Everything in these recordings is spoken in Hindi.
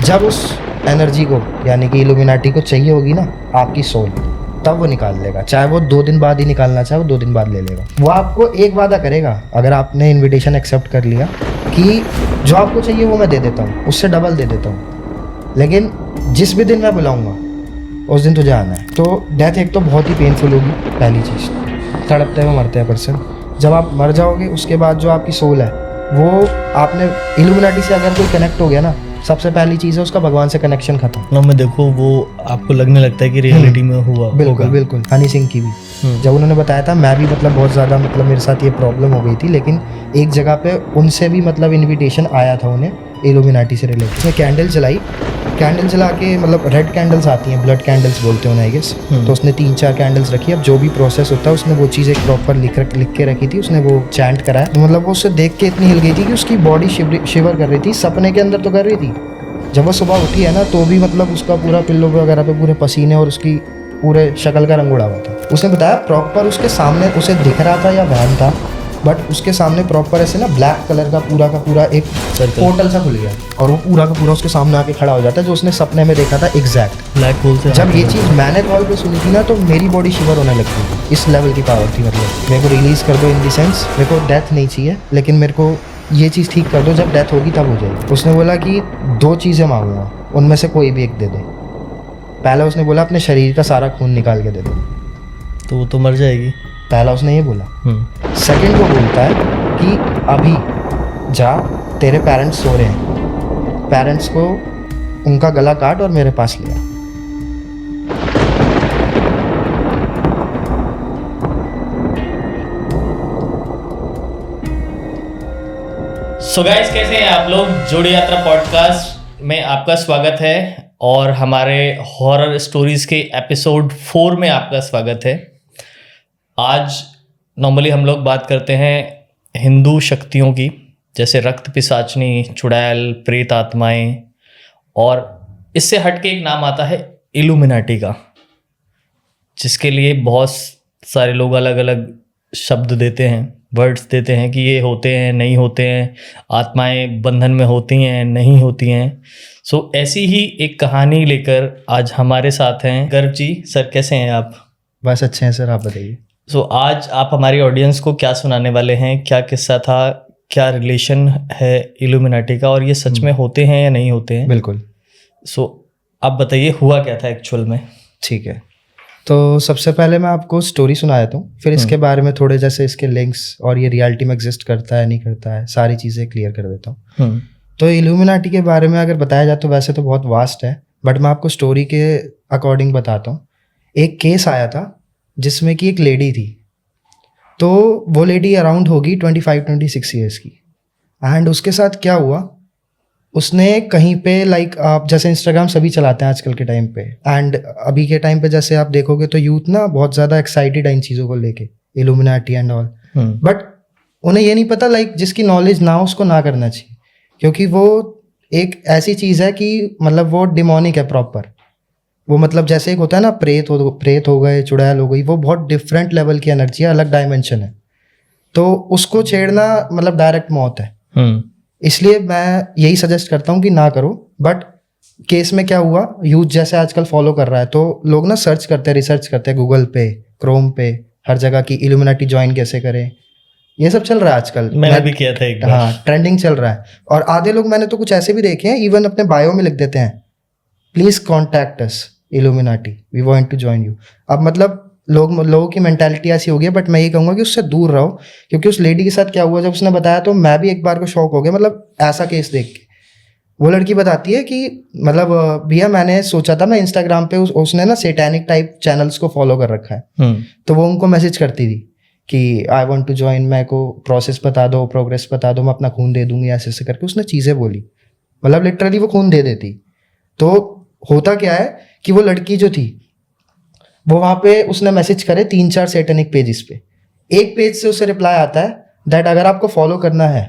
जब उस एनर्जी को यानी कि इल्यूमिनाटी को चाहिए होगी ना आपकी सोल, तब वो निकाल लेगा। चाहे वो 2 दिन बाद ही निकालना चाहे, वो 2 दिन बाद ले लेगा। वो आपको एक वादा करेगा, अगर आपने इनविटेशन एक्सेप्ट कर लिया कि जो आपको चाहिए वो मैं दे देता हूँ, उससे डबल दे देता हूँ, लेकिन जिस भी दिन मैं बुलाऊँगा उस दिन तुझे आना है। तो डेथ एक तो बहुत ही पेनफुल होगी, पहली चीज़, तड़पते हुए मरते हैं पर्सन। जब आप मर जाओगे उसके बाद जो आपकी सोल है वो, आपने इल्यूमिनाटी से अगर कोई कनेक्ट हो गया ना, सबसे पहली चीज़ है उसका भगवान से कनेक्शन खत्म। मतलब मैं देखो वो आपको लगने लगता है कि रियलिटी में हुआ। बिल्कुल बिल्कुल। हनी सिंह की भी जब उन्होंने बताया था, मैं भी मतलब बहुत ज़्यादा मतलब मेरे साथ ये प्रॉब्लम हो गई थी, लेकिन एक जगह पे उनसे भी मतलब इनविटेशन आया था उन्हें इल्यूमिनाटी से रिलेटेड। उसने कैंडल जलाई, कैंडल जला के मतलब रेड कैंडल्स आती हैं, ब्लड कैंडल्स बोलते हैं आई गेस। तो उसने 3-4 कैंडल्स रखी। अब जो भी प्रोसेस होता है उसने वो चीज़ एक प्रॉपर लिख के रखी थी, उसने वो चैंट कराया। तो मतलब वो उससे देख के इतनी हिल गई थी कि उसकी बॉडी शिवर कर रही थी, सपने के अंदर तो कर रही थी। जब वो सुबह उठी है ना तो भी मतलब उसका पूरा पिल्लो वगैरह पे पूरे पसीने और उसकी पूरे शक्ल का रंग उड़ा हुआ था। उसने बताया प्रॉपर उसके सामने उसे दिख रहा था या वहम था, बट उसके सामने प्रॉपर ऐसे ना ब्लैक कलर का पूरा एक पोर्टल सा खुल गया और वो पूरा का पूरा उसके सामने आके खड़ा हो जाता है, जो उसने सपने में देखा था एग्जैक्ट ब्लैक होल से। जब ये चीज़ मैंने कॉल पे सुनी थी ना तो मेरी बॉडी शिवर होने लगी थी। इस लेवल की पावर थी। मतलब मेरे को रिलीज़ कर दो इन दी सेंस, मेरे को डेथ नहीं चाहिए, लेकिन मेरे को ये चीज़ ठीक कर दो, जब डेथ होगी तब हो जाएगी। उसने बोला कि 2 चीज़ें मांगूंगा, उनमें से कोई भी एक दे दो। पहला उसने बोला अपने शरीर का सारा खून निकाल के दे दो, तो वो तो मर जाएगी। पहला उसने ये बोला। सेकंड वो बोलता है कि अभी जा, तेरे पेरेंट्स सो रहे हैं, पेरेंट्स को उनका गला काट और मेरे पास ले आ। सो गाइस, कैसे हैं आप लोग? जोड़ी यात्रा पॉडकास्ट में आपका स्वागत है और हमारे हॉरर स्टोरीज के एपिसोड 4 में आपका स्वागत है। आज नॉर्मली हम लोग बात करते हैं हिंदू शक्तियों की, जैसे रक्त पिशाचनी, चुड़ैल, प्रेत आत्माएं, और इससे हटके एक नाम आता है इल्यूमिनाटी का, जिसके लिए बहुत सारे लोग अलग अलग शब्द देते हैं, वर्ड्स देते हैं कि ये होते हैं, नहीं होते हैं, आत्माएं बंधन में होती हैं, नहीं होती हैं। सो ऐसी ही एक कहानी लेकर आज हमारे साथ हैं गर्व जी। सर कैसे हैं आप? बस अच्छे हैं सर, आप बताइए। सो आज आप हमारी ऑडियंस को क्या सुनाने वाले हैं? क्या किस्सा था, क्या रिलेशन है इल्यूमिनाटी का, और ये सच में होते हैं या नहीं होते हैं? बिल्कुल। सो आप बताइए हुआ क्या था एक्चुअल में। ठीक है, तो सबसे पहले मैं आपको स्टोरी सुना देता हूँ, फिर इसके बारे में थोड़े जैसे इसके लिंक्स और ये रियलिटी में एग्जिस्ट करता है नहीं करता है, सारी चीज़ें क्लियर कर देता हूँ। तो इल्यूमिनाटी के बारे में अगर बताया जाए तो वैसे तो बहुत वास्ट है, बट मैं आपको स्टोरी के अकॉर्डिंग बताता हूँ। एक केस आया था जिसमें कि एक लेडी थी, तो वो लेडी अराउंड होगी 25-26 ईयर्स की। एंड उसके साथ क्या हुआ, उसने कहीं पे लाइक आप जैसे इंस्टाग्राम सभी चलाते हैं आजकल के टाइम पे, एंड अभी के टाइम पे जैसे आप देखोगे तो यूथ ना बहुत ज़्यादा एक्साइटेड है इन चीज़ों को लेके, इल्यूमिनाटी एंड ऑल। बट उन्हें ये नहीं पता लाइक जिसकी नॉलेज ना हो उसको ना करना चाहिए, क्योंकि वो एक ऐसी चीज़ है कि मतलब वो डिमोनिक है प्रॉपर। वो मतलब जैसे एक होता है ना प्रेत हो गए, चुड़ैल हो गई, वो बहुत डिफरेंट लेवल की एनर्जी है, अलग डायमेंशन है। तो उसको छेड़ना मतलब डायरेक्ट मौत है। इसलिए मैं यही सजेस्ट करता हूँ कि ना करो। बट केस में क्या हुआ, यूथ जैसे आजकल फॉलो कर रहा है, तो लोग ना सर्च करते हैं, रिसर्च करते हैं गूगल पे, क्रोम पे, हर जगह की इल्यूमिनाटी ज्वाइन कैसे करें, ये सब चल रहा है आजकल। मैंने भी किया था एक बार। हाँ, ट्रेंडिंग चल रहा है। और आधे लोग मैंने तो कुछ ऐसे भी देखे हैं, इवन अपने बायो में लिख देते हैं, please contact us Illuminati, we want to join you. अब मतलब लोगों की मेंटालिटी ऐसी हो गई है, बट मैं ये कहूँगा कि उससे दूर रहो, क्योंकि उस लेडी के साथ क्या हुआ, जब उसने बताया तो मैं भी एक बार को शॉक हो गया। मतलब ऐसा केस देख के वो लड़की बताती है कि मतलब भैया मैंने सोचा था, मैं इंस्टाग्राम पे उसने ना सैटेनिक टाइप चैनल्स को फॉलो कर रखा है, तो वो उनको मैसेज करती थी कि आई वांट टू ज्वाइन, मेरे को प्रोसेस बता दो, प्रोग्रेस बता दो, मैं अपना खून दे दूंगी, ऐसे ऐसे करके उसने चीज़ें बोली। मतलब लिटरली वो खून दे देती। तो होता क्या है कि वो लड़की जो थी वो वहाँ पे उसने मैसेज करे 3-4 सैटेनिक पेजेस पे, एक पेज से उसे रिप्लाई आता है दैट अगर आपको फॉलो करना है,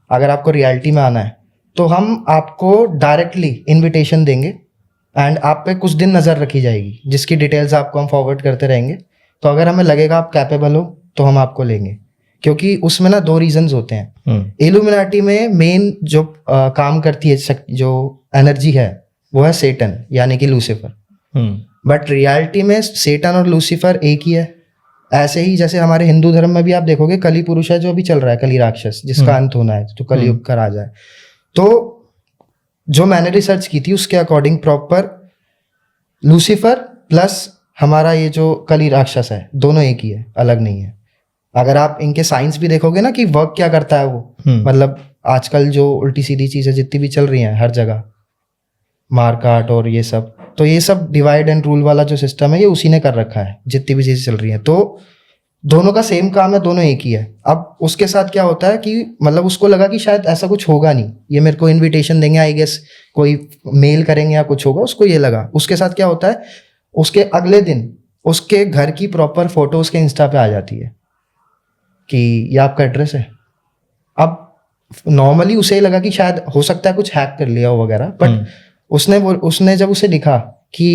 अगर आपको रियलिटी में आना है, तो हम आपको डायरेक्टली इनविटेशन देंगे एंड आप पे कुछ दिन नज़र रखी जाएगी, जिसकी डिटेल्स आपको हम फॉरवर्ड करते रहेंगे। तो अगर हमें लगेगा आप कैपेबल हो तो हम आपको लेंगे। क्योंकि उसमें ना 2 रीजंस होते हैं। इल्यूमिनाटी में मेन जो काम करती है, जो एनर्जी है वो है सेटन यानी कि लूसीफर। बट रियलिटी में सेटन और लूसीफर एक ही है। ऐसे ही जैसे हमारे हिंदू धर्म में भी आप देखोगे कली पुरुष है जो अभी चल रहा है, कली राक्षस जिसका अंत होना है, तो कलयुग का राजा है। तो जो मैंने रिसर्च की थी उसके अकॉर्डिंग प्रॉपर लूसीफर प्लस हमारा ये जो कली राक्षस है दोनों एक ही है, अलग नहीं है। अगर आप इनके साइंस भी देखोगे ना कि वर्क क्या करता है वो, मतलब आजकल जो उल्टी सीधी चीजें जितनी भी चल रही हैं हर जगह, मारकाट और ये सब, तो ये सब डिवाइड एंड रूल वाला जो सिस्टम है ये उसी ने कर रखा है, जितनी भी चीजें चल रही हैं। तो दोनों का सेम काम है, दोनों एक ही है। अब उसके साथ क्या होता है कि मतलब उसको लगा कि शायद ऐसा कुछ होगा नहीं, ये मेरे को इनविटेशन देंगे, आई गेस कोई मेल करेंगे या कुछ होगा, उसको ये लगा। उसके साथ क्या होता है, उसके अगले दिन उसके घर की प्रॉपर फोटो उसके इंस्टा पे आ जाती है कि ये आपका एड्रेस है। अब नॉर्मली उसे लगा कि शायद हो सकता है कुछ हैक कर लिया हो वगैरह, बट उसने जब उसे लिखा कि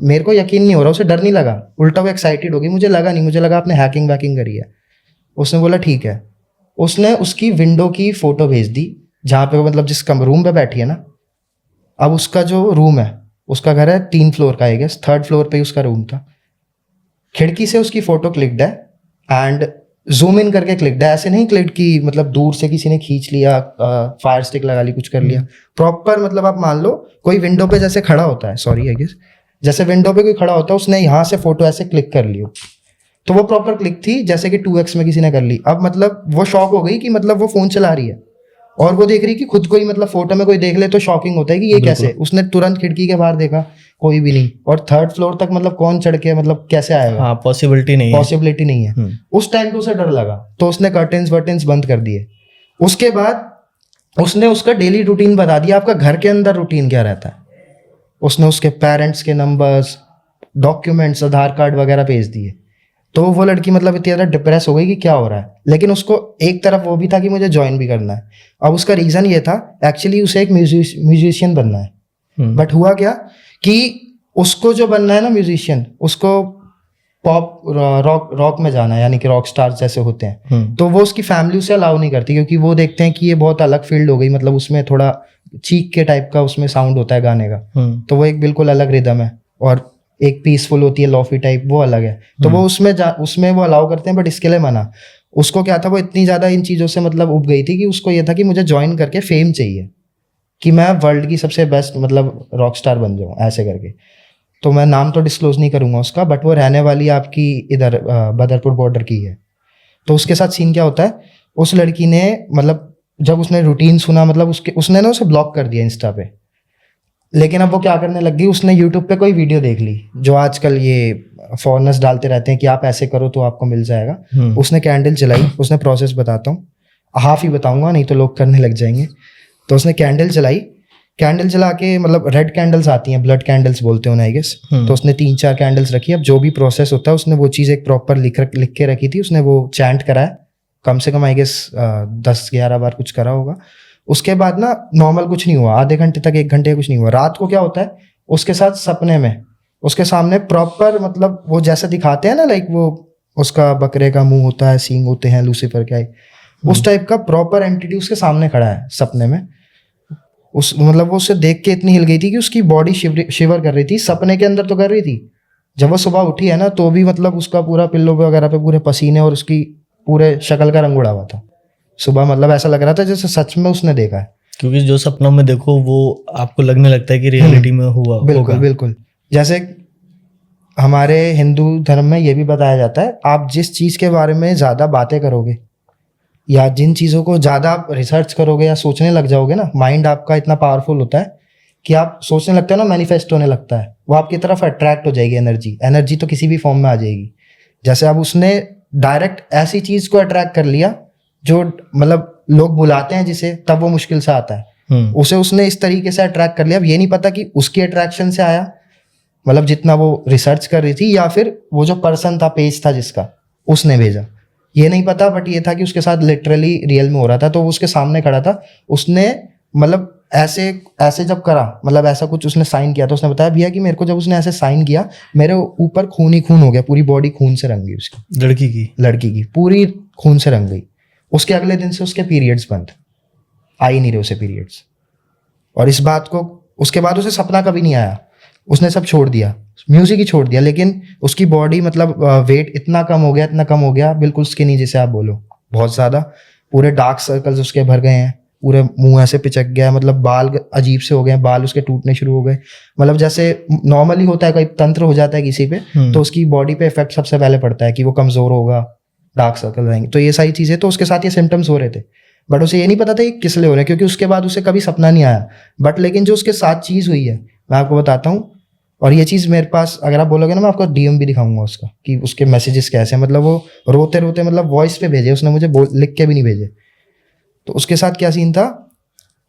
मेरे को यकीन नहीं हो रहा, उसे डर नहीं लगा, उल्टा वो एक्साइटेड हो गई, मुझे लगा नहीं, मुझे लगा आपने हैकिंग वैकिंग करी है। उसने बोला ठीक है। उसने उसकी विंडो की फोटो भेज दी जहाँ पे वो मतलब जिस रूम पे बैठी है ना, अब उसका जो रूम है, उसका घर है 3 फ्लोर का, आई गेस 3rd फ्लोर पे ही उसका रूम था। खिड़की से उसकी फोटो क्लिक्ड है एंड जूम इन करके क्लिक्ड है, ऐसे नहीं क्लिक्ड कि मतलब दूर से किसी ने खींच लिया, फायर स्टिक लगा ली, कुछ कर लिया, प्रॉपर मतलब आप मान लो कोई विंडो पे जैसे खड़ा होता है, सॉरी आई गेस जैसे विंडो पे कोई खड़ा होता है, उसने यहाँ से फोटो ऐसे क्लिक कर ली, तो वो प्रॉपर क्लिक थी जैसे कि 2x में किसी ने कर ली। अब मतलब वो शॉक हो गई कि मतलब वो फोन चला रही है और वो देख रही कि खुद को ही मतलब फोटो में कोई देख ले तो शॉकिंग होता है कि ये कैसे। उसने तुरंत खिड़की के बाहर देखा, कोई भी नहीं, और 3rd फ्लोर तक मतलब कौन चढ़ के मतलब कैसे आएगा, हाँ, पॉसिबिलिटी नहीं है। उस टाइम पे उसे डर लगा, तो उसने कर्टेन्स वर्टेन्स बंद कर दिए। उसके बाद उसने उसका डेली रूटीन बता दिया, आपका घर के अंदर रूटीन क्या रहता है। उसने उसके पेरेंट्स के नंबर्स, डॉक्यूमेंट्स, आधार कार्ड वगैरह भेज दिए। तो वो लड़की मतलब इतनी ज़्यादा डिप्रेस हो गई कि क्या हो रहा है, लेकिन उसको एक तरफ वो भी था कि मुझे ज्वाइन भी करना है। अब उसका रीज़न ये था एक्चुअली उसे एक म्यूजिशियन बनना है। बट हुआ क्या कि उसको जो बनना है ना म्यूजिशियन, उसको पॉप रॉक में जाना है, यानी कि रॉक स्टार्स जैसे होते हैं। तो वो उसकी फैमिली उसे अलाउ नहीं करती, क्योंकि वो देखते हैं कि ये बहुत अलग फील्ड हो गई, मतलब उसमें थोड़ा चीख के टाइप का उसमें साउंड होता है गाने का, तो वो एक बिल्कुल अलग रिदम है, और एक पीसफुल होती है लॉफी टाइप, वो अलग है। तो वो उसमें वो अलाउ करते हैं, बट इसके लिए मना। उसको क्या था, वो इतनी ज़्यादा इन चीज़ों से मतलब उब गई थी कि उसको ये था कि मुझे ज्वाइन करके फेम चाहिए, कि मैं वर्ल्ड की सबसे बेस्ट मतलब रॉक स्टार बन जाऊँ ऐसे करके। तो मैं नाम तो डिस्क्लोज नहीं करूँगा उसका, बट वो रहने वाली आपकी इधर बदरपुर बॉर्डर की है। तो उसके साथ सीन क्या होता है, उस लड़की ने मतलब जब उसने रूटीन सुना, मतलब उसने ना उसे ब्लॉक कर दिया इंस्टा पे। लेकिन अब वो क्या करने लग गई, उसने यूट्यूब पे कोई वीडियो देख ली जो आजकल ये फॉरेनर्स डालते रहते हैं कि आप ऐसे करो तो आपको मिल जाएगा। उसने कैंडल जलाई, उसने प्रोसेस बताता हूँ, हाफ ही बताऊंगा नहीं तो लोग करने लग जाएंगे। तो उसने कैंडल जलाई, कैंडल जला के मतलब रेड कैंडल्स आती हैं, ब्लड कैंडल्स बोलते हैं उन्हें आई गेस। तो उसने 3-4 कैंडल्स रखी। अब जो भी प्रोसेस होता है उसने वो चीज़ एक प्रॉपर लिख के रखी थी। उसने वो चैंट कराया, कम से कम आई गेस 10-11 बार कुछ करा होगा। उसके बाद ना नॉर्मल कुछ नहीं हुआ, आधे घंटे तक 1 घंटे कुछ नहीं हुआ। रात को क्या होता है, उसके साथ सपने में उसके सामने प्रॉपर मतलब वो जैसे दिखाते हैं ना, लाइक वो उसका बकरे का मुंह होता है, सींग होते हैं लूसीफर के, उस टाइप का प्रॉपर एंटिटी उसके सामने खड़ा है सपने में। मतलब वो उसे देख के इतनी हिल गई थी कि उसकी बॉडी शिवर कर रही थी, सपने के अंदर तो कर रही थी। जब वो सुबह उठी है ना, तो भी मतलब उसका पूरा पिल्लो वगैरह पे पूरे पसीने और उसकी पूरे शक्ल का रंग उड़ा हुआ था। सुबह मतलब ऐसा लग रहा था जैसे सच में उसने देखा है, क्योंकि जो सपनों में देखो वो आपको लगने लगता है कि रियलिटी में हुआ। बिल्कुल बिल्कुल। जैसे हमारे हिंदू धर्म में ये भी बताया जाता है, आप जिस चीज़ के बारे में ज़्यादा बातें करोगे या जिन चीज़ों को ज़्यादा आप रिसर्च करोगे या सोचने लग जाओगे ना, माइंड आपका इतना पावरफुल होता है कि आप सोचने लगते हो ना, मैनिफेस्ट होने लगता है, वो आपकी तरफ अट्रैक्ट हो जाएगी। एनर्जी तो किसी भी फॉर्म में आ जाएगी। जैसे अब उसने डायरेक्ट ऐसी चीज़ को अट्रैक्ट कर लिया जो मतलब लोग बुलाते हैं जिसे, तब वो मुश्किल से आता है। उसे उसने इस तरीके से अट्रैक्ट कर लिया। अब ये नहीं पता कि उसकी अट्रैक्शन से आया, मतलब जितना वो रिसर्च कर रही थी, या फिर वो जो पर्सन था, पेज था जिसका, उसने भेजा, ये नहीं पता। बट ये था कि उसके साथ लिटरली रियल में हो रहा था। तो वो उसके सामने खड़ा था, उसने मतलब ऐसे जब करा, मतलब ऐसा कुछ उसने साइन किया, तो उसने बताया भैया कि मेरे को जब उसने ऐसे साइन किया, मेरे ऊपर खून ही खून हो गया, पूरी बॉडी खून से रंग गई उसकी, लड़की की पूरी खून से रंग गई। उसके अगले दिन से उसके पीरियड्स बंद, आ ही नहीं रहे उसे पीरियड्स। और इस बात को उसके बाद उसे सपना कभी नहीं आया, उसने सब छोड़ दिया, म्यूजिक ही छोड़ दिया, लेकिन उसकी बॉडी मतलब वेट इतना कम हो गया, बिल्कुल स्किनी जिसे आप बोलो, बहुत ज़्यादा, पूरे डार्क सर्कल्स उसके भर गए हैं, पूरे मुंह ऐसे पिचक गया, मतलब बाल अजीब से हो गए, बाल उसके टूटने शुरू हो गए, मतलब जैसे नॉर्मली होता है कोई तंत्र हो जाता है किसी पे तो उसकी बॉडी पे इफेक्ट सबसे पहले पड़ता है कि वो कमजोर होगा, डार्क सर्कल रहेंगे, तो ये सारी चीजें, तो उसके साथ ये सिम्टम्स हो रहे थे, बट उसे ये नहीं पता था कि किस लिए हो रहे हैं, क्योंकि उसके बाद उसे कभी सपना नहीं आया। बट लेकिन जो उसके साथ चीज हुई है मैं आपको बताता हूँ, और ये चीज मेरे पास अगर आप बोलोगे ना, मैं आपको डीएम भी दिखाऊंगा उसका कि उसके मैसेजेस कैसे हैं, मतलब वो रोते रोते मतलब वॉइस पे भेजे, उसने मुझे लिख के भी नहीं भेजे। तो उसके साथ क्या सीन था,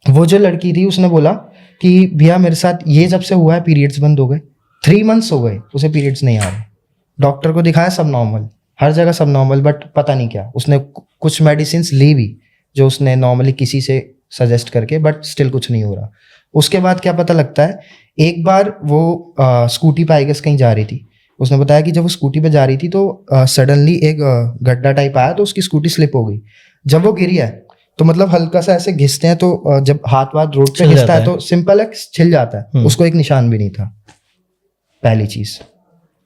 वो जो लड़की थी उसने बोला कि भैया मेरे साथ ये जब से हुआ है पीरियड्स बंद हो गए, 3 months हो गए उसे पीरियड्स नहीं आ रहे, डॉक्टर को दिखाया सब नॉर्मल, हर जगह सब नॉर्मल, बट पता नहीं क्या, उसने कुछ मेडिसिन ली भी जो उसने नॉर्मली किसी से सजेस्ट करके, बट स्टिल कुछ नहीं हो रहा। उसके बाद क्या पता लगता है, एक बार वो स्कूटी पे आई गेस कहीं जा रही थी, उसने बताया कि जब वो स्कूटी पे जा रही थी तो सडनली एक गड्ढा टाइप आया तो उसकी स्कूटी स्लिप हो गई। जब वो गिरी है तो मतलब हल्का सा ऐसे घिसते हैं तो जब हाथ वाथ रोड पे घिसता है तो सिंपल है, छिल जाता है, उसको एक निशान भी नहीं था। पहली चीज,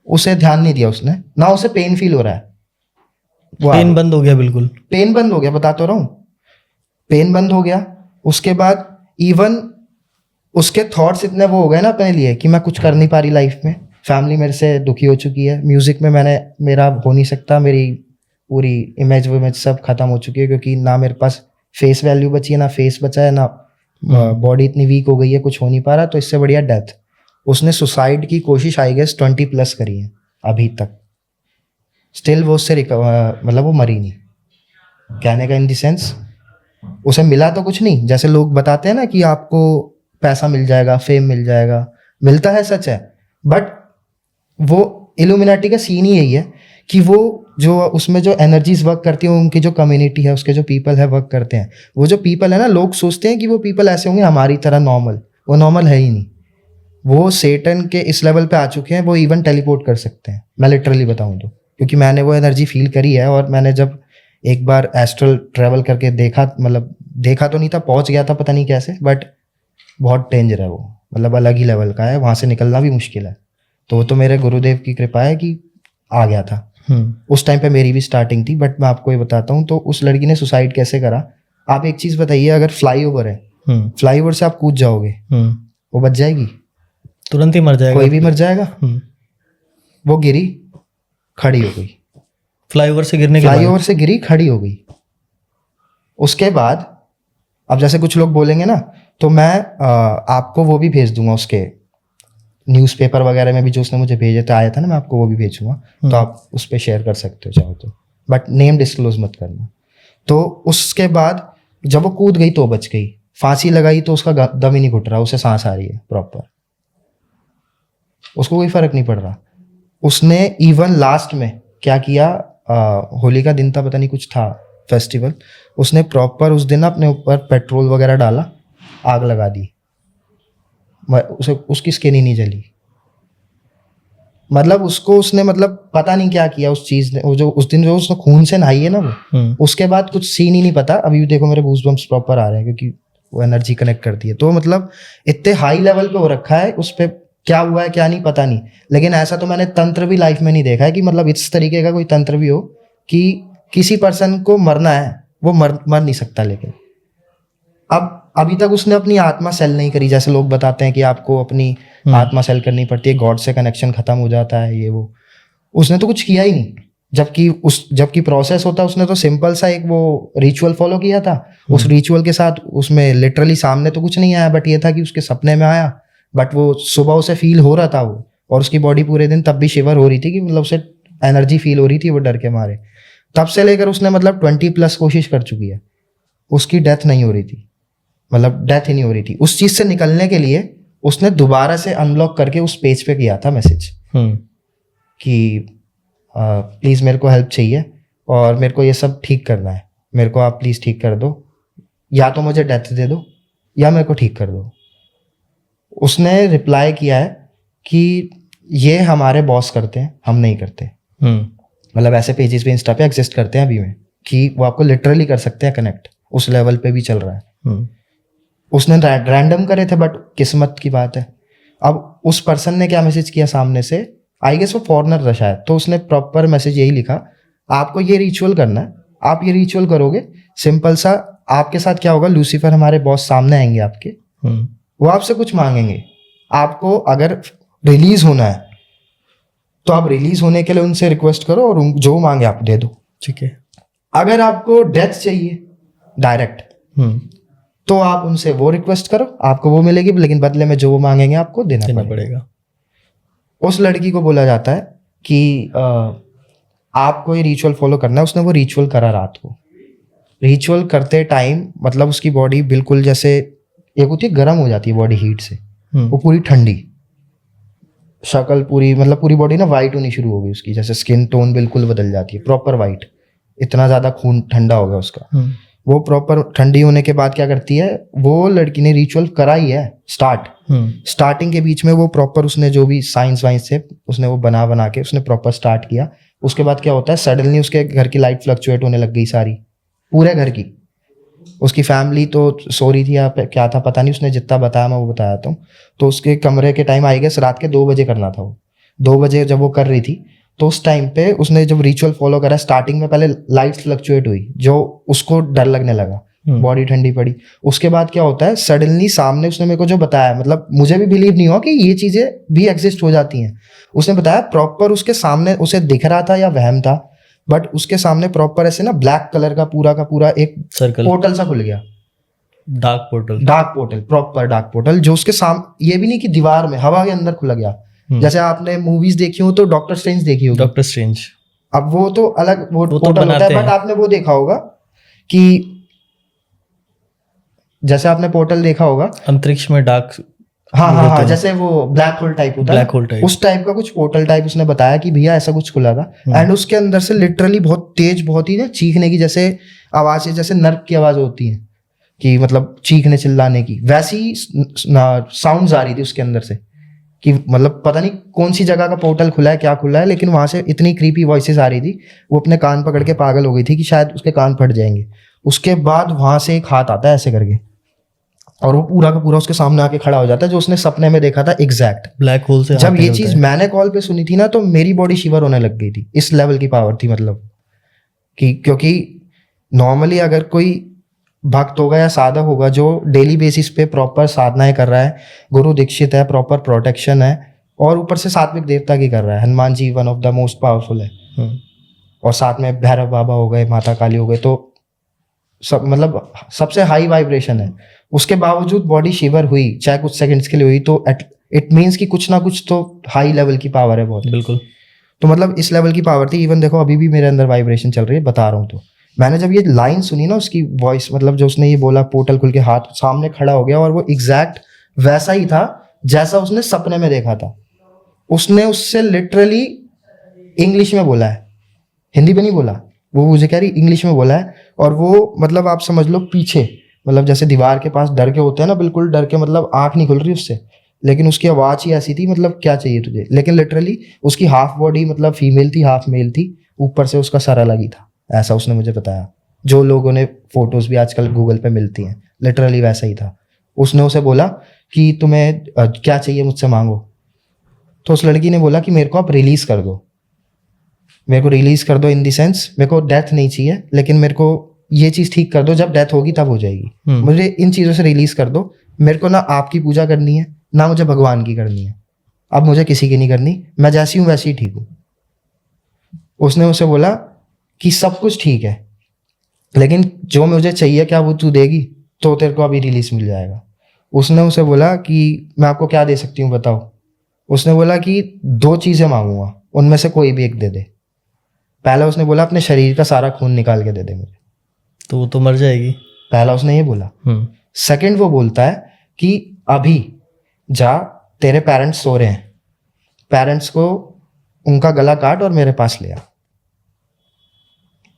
उसे ध्यान नहीं दिया उसने, ना उसे पेन फील हो रहा है, पेन बंद हो गया, बिल्कुल पेन बंद हो गया, बता तो रहा हूँ, पेन बंद हो गया। उसके बाद इवन उसके थॉट्स इतने वो हो गए ना अपने लिए कि मैं कुछ कर नहीं पा रही लाइफ में, फैमिली मेरे से दुखी हो चुकी है, म्यूजिक में मेरा हो नहीं सकता, मेरी पूरी इमेज विमेज सब खत्म हो चुकी है, क्योंकि ना मेरे पास फेस वैल्यू बची है, ना फेस बचा है, ना बॉडी इतनी वीक हो गई है, कुछ हो नहीं पा रहा, तो इससे बढ़िया डेथ। उसने सुसाइड की कोशिश आई गेस 20+ करी है अभी तक, स्टिल वो उससे मतलब वो मरी नहीं। कहने का इन द सेंस उसे मिला तो कुछ नहीं, जैसे लोग बताते हैं ना कि आपको पैसा मिल जाएगा, फेम मिल जाएगा, मिलता है, सच है, बट वो इल्यूमिनाटी का सीन ही यही है कि वो जो उसमें जो एनर्जीज वर्क करती हैं, उनकी जो कम्युनिटी है, उसके जो पीपल है वर्क करते हैं, वो जो पीपल है ना, लोग सोचते हैं कि वो पीपल ऐसे होंगे हमारी तरह नॉर्मल, वो नॉर्मल है ही नहीं, वो सेटन के इस लेवल पे आ चुके हैं, वो इवन टेलीपोर्ट कर सकते हैं, मैं लिटरली बताऊं तो, क्योंकि मैंने वो एनर्जी फील करी है। और मैंने जब एक बार एस्ट्रल ट्रेवल करके देखा, मतलब देखा तो नहीं था, पहुंच गया था पता नहीं कैसे, बट बहुत डेंजर है वो, मतलब अलग ही लेवल का है, वहां से निकलना भी मुश्किल है। तो वो तो मेरे गुरुदेव की कृपा है कि आ गया था। उस टाइम पे मेरी भी स्टार्टिंग थी, बट मैं आपको ये बताता हूँ, तो उस लड़की ने सुसाइड कैसे करा। आप एक चीज बताइए, अगर फ्लाईओवर है, फ्लाईओवर से आप कूद जाओगे, वो बच जाएगी? तुरंत ही मर जाएगा, कोई भी मर जाएगा। वो गिरी, खड़ी हो गई, फ्लाईओवर से गिरने के बाद, फ्लाईओवर से गिरी, खड़ी हो गई। उसके बाद अब जैसे कुछ लोग बोलेंगे ना, तो मैं आपको वो भी भेज दूंगा, उसके न्यूज़पेपर वगैरह में भी जो उसने मुझे भेजे थे, आया था ना, मैं आपको वो भी भेजूंगा, तो आप उस पर शेयर कर सकते हो चाहो तो, बट नेम डिस्क्लोज मत करना। तो उसके बाद जब वो कूद गई तो बच गई, फांसी लगाई तो उसका दम ही नहीं घुट रहा, उसे सांस आ रही है प्रॉपर, उसको कोई फर्क नहीं पड़ रहा। उसने इवन लास्ट में क्या किया, होली का दिन था, पता नहीं कुछ था फेस्टिवल, उसने प्रॉपर उस दिन अपने ऊपर पेट्रोल वगैरह डाला, आग लगा दी, उसे उसकी स्किन ही नहीं जली, मतलब उसको उसने मतलब पता नहीं क्या किया उस चीज ने, वो जो उस दिन जो उसने खून से नहाई है ना वो, उसके बाद कुछ सीन ही नहीं पता। अभी भी देखो मेरे गूज़बम्प्स प्रॉपर आ रहे हैं, क्योंकि वो एनर्जी कनेक्ट करती है। तो मतलब इतने हाई लेवल पे हो रखा है, उस पर क्या हुआ है क्या नहीं पता नहीं, लेकिन ऐसा तो मैंने तंत्र भी लाइफ में नहीं देखा है कि मतलब इस तरीके का कोई तंत्र भी हो कि किसी पर्सन को मरना है, वो मर नहीं सकता। लेकिन अब अभी तक उसने अपनी आत्मा सेल नहीं करी, जैसे लोग बताते हैं कि आपको अपनी आत्मा सेल करनी पड़ती है, गॉड से कनेक्शन खत्म हो जाता है, ये वो, उसने तो कुछ किया ही नहीं। जबकि प्रोसेस होता है, उसने तो सिंपल सा एक वो रिचुअल फॉलो किया था। उस रिचुअल के साथ उसमें लिटरली सामने तो कुछ नहीं आया, बट ये था कि उसके सपने में आया, बट वो सुबह उसे फील हो रहा था वो, और उसकी बॉडी पूरे दिन तब भी शिवर हो रही थी कि मतलब उसे एनर्जी फील हो रही थी, वो डर के मारे। तब से लेकर उसने मतलब 20+ कोशिश कर चुकी है, उसकी डेथ नहीं हो रही थी, मतलब डेथ ही नहीं हो रही थी। उस चीज से निकलने के लिए उसने दोबारा से अनब्लॉक करके उस पेज पे किया था मैसेज कि प्लीज मेरे को हेल्प चाहिए और मेरे को ये सब ठीक करना है, मेरे को आप प्लीज ठीक कर दो, या तो मुझे डेथ दे दो या मेरे को ठीक कर दो। उसने रिप्लाई किया है कि ये हमारे बॉस करते हैं, हम नहीं करते। मतलब ऐसे पेजेस पे इंस्टा पे एग्जिस्ट करते हैं अभी में, कि वो आपको लिटरली कर सकते हैं कनेक्ट, उस लेवल पे भी चल रहा है। उसने रैंडम करे थे, बट किस्मत की बात है। अब उस पर्सन ने क्या मैसेज किया सामने से, आई गेस वो फॉरनर था शायद, तो उसने प्रॉपर मैसेज यही लिखा, आपको ये रिचुअल करना है, आप ये रिचुअल करोगे, सिंपल सा, आपके साथ क्या होगा, लूसीफर हमारे बॉस सामने आएंगे आपके, वो आपसे कुछ मांगेंगे, आपको अगर रिलीज होना है तो आप रिलीज होने के लिए उनसे रिक्वेस्ट करो और जो मांगे आप दे दो, ठीक है। अगर आपको डेथ चाहिए डायरेक्ट तो आप उनसे वो रिक्वेस्ट करो, आपको वो मिलेगी, लेकिन बदले में जो वो मांगेंगे आपको देना पड़ेगा। उस लड़की को बोला जाता है कि आपको ये रिचुअल फॉलो करना है। उसने वो रिचुअल करा रात को। रिचुअल करते टाइम मतलब उसकी बॉडी बिल्कुल जैसे एक होती है गर्म हो जाती है बॉडी हीट से, वो पूरी ठंडी, शक्ल पूरी मतलब पूरी बॉडी ना वाइट होनी शुरू हो गई उसकी, जैसे स्किन टोन बिल्कुल बदल जाती है, प्रॉपर वाइट, इतना ज़्यादा खून ठंडा हो गया उसका। वो प्रॉपर ठंडी होने के बाद क्या करती है, वो लड़की ने रिचुअल करा ही है स्टार्टिंग के बीच में वो प्रॉपर उसने जो भी साइंस वाइंस से उसने वो बना के उसने प्रॉपर स्टार्ट किया। उसके बाद क्या होता है, सडनली उसके घर की लाइट फ्लक्चुएट होने लग गई सारी, पूरे घर की। उसकी फैमिली तो सो रही थी या क्या था पता नहीं, उसने जितना बताया मैं वो बताया था। तो उसके कमरे के टाइम आई गेस रात के 2 बजे करना था, वो 2 बजे जब वो कर रही थी तो उस टाइम पे उसने जब रिचुअल फॉलो करा, स्टार्टिंग में पहले लाइट फ्लक्चुएट हुई, जो उसको डर लगने लगा, बॉडी ठंडी पड़ी। उसके बाद क्या होता है, सडनली सामने उसने मेरे को जो बताया, मतलब मुझे भी बिलीव नहीं हुआ कि ये चीजें भी एग्जिस्ट हो जाती हैं। उसने बताया प्रॉपर उसके सामने उसे दिख रहा था या वहम था, बट उसके सामने प्रॉपर ऐसे ना ब्लैक कलर का पूरा एक सर्कल पोर्टल सा खुल गया, dark portal, proper dark portal, जो उसके सामने, ये भी नहीं कि दीवार में, हवा के अंदर खुला गया। जैसे आपने मूवीज देखी हो तो डॉक्टर स्ट्रेंज देखी होगी, डॉक्टर स्ट्रेंज, अब वो तो अलग वो पोर्टल होता है, बट आपने वो देखा होगा कि जैसे आपने पोर्टल देखा होगा अंतरिक्ष में डार्क, हाँ, जैसे वो ब्लैक होल टाइप होता है, उस टाइप का कुछ पोर्टल टाइप उसने बताया कि भैया ऐसा कुछ खुला था। एंड उसके अंदर से लिटरली बहुत तेज, बहुत ही ना चीखने की जैसे आवाज है, जैसे नर्क की आवाज होती है कि मतलब चीखने चिल्लाने की, वैसी साउंड्स आ रही थी उसके अंदर से कि मतलब पता नहीं कौन सी जगह का पोर्टल खुला है, क्या खुला है, लेकिन वहां से इतनी क्रीपी वॉइसेस आ रही थी, वो अपने कान पकड़ के पागल हो गई थी कि शायद उसके कान फट जाएंगे। उसके बाद वहां से एक हाथ आता है ऐसे करके और वो पूरा का पूरा उसके सामने आके खड़ा हो जाता है, जो उसने सपने में देखा था एग्जैक्ट ब्लैक होल से। जब ये चीज मैंने कॉल पे सुनी थी ना, तो मेरी बॉडी शिवर होने लग गई थी, इस लेवल की पावर थी, मतलब कि क्योंकि नॉर्मली अगर कोई भक्त होगा या साधक होगा जो डेली बेसिस पे प्रॉपर साधनाएं कर रहा है, गुरु दीक्षित है, प्रॉपर प्रोटेक्शन है, और ऊपर से सात्विक देवता की कर रहा है, Hanuman ji one of the most powerful है, और साथ में भैरव बाबा हो गए, माता काली हो गए, तो सब मतलब सबसे हाई वाइब्रेशन है। उसके बावजूद बॉडी शिवर हुई, चाहे कुछ सेकंड्स के लिए हुई, तो इट मीन्स कि कुछ ना कुछ तो हाई लेवल की पावर है बहुत। बिल्कुल, तो मतलब इस लेवल की पावर थी। इवन देखो अभी भी मेरे अंदर वाइब्रेशन चल रही है, बता रहा हूँ। तो मैंने जब ये लाइन सुनी ना, उसकी वॉइस, मतलब जो उसने ये बोला, पोर्टल खुल के हाथ सामने खड़ा हो गया, और वो एग्जैक्ट वैसा ही था जैसा उसने सपने में देखा था। उसने उससे लिटरली इंग्लिश में बोला है, हिंदी में नहीं बोला, वो मुझे कह रही इंग्लिश में बोला है। और वो मतलब आप समझ लो पीछे, मतलब जैसे दीवार के पास डर के होते हैं ना, बिल्कुल डर के, मतलब आंख नहीं खुल रही उससे, लेकिन उसकी आवाज ही ऐसी थी, मतलब क्या चाहिए तुझे। लेकिन लिटरली उसकी हाफ बॉडी मतलब फीमेल थी, हाफ मेल थी, ऊपर से उसका सर अलग ही था, ऐसा उसने मुझे बताया। जो लोगों ने फोटोज भी आजकल गूगल पे मिलती हैं, लिटरली वैसा ही था। उसने उसे बोला कि तुम्हें क्या चाहिए मुझसे मांगो। तो उस लड़की ने बोला कि मेरे को आप रिलीज कर दो, मेरे को रिलीज कर दो इन द सेंस मेरे को डेथ नहीं चाहिए, लेकिन मेरे को ये चीज ठीक कर दो, जब डेथ होगी तब हो जाएगी, मुझे इन चीजों से रिलीज कर दो। मेरे को ना आपकी पूजा करनी है, ना मुझे भगवान की करनी है, अब मुझे किसी की नहीं करनी, मैं जैसी हूँ वैसी ही ठीक हूँ। उसने उसे बोला कि सब कुछ ठीक है, लेकिन जो मुझे चाहिए क्या वो तू देगी, तो तेरे को अभी रिलीज मिल जाएगा। उसने उसे बोला कि मैं आपको क्या दे सकती हूँ बताओ। उसने बोला कि 2 चीजें मांगूंगा, उनमें से कोई भी एक दे दे। पहला उसने बोला अपने शरीर का सारा खून निकाल के दे दे मुझे, तो वो तो मर जाएगी, पहला उसने ये बोला। सेकंड वो बोलता है कि अभी जा, तेरे पेरेंट्स सो रहे हैं, पेरेंट्स को उनका गला काट और मेरे पास ले आ।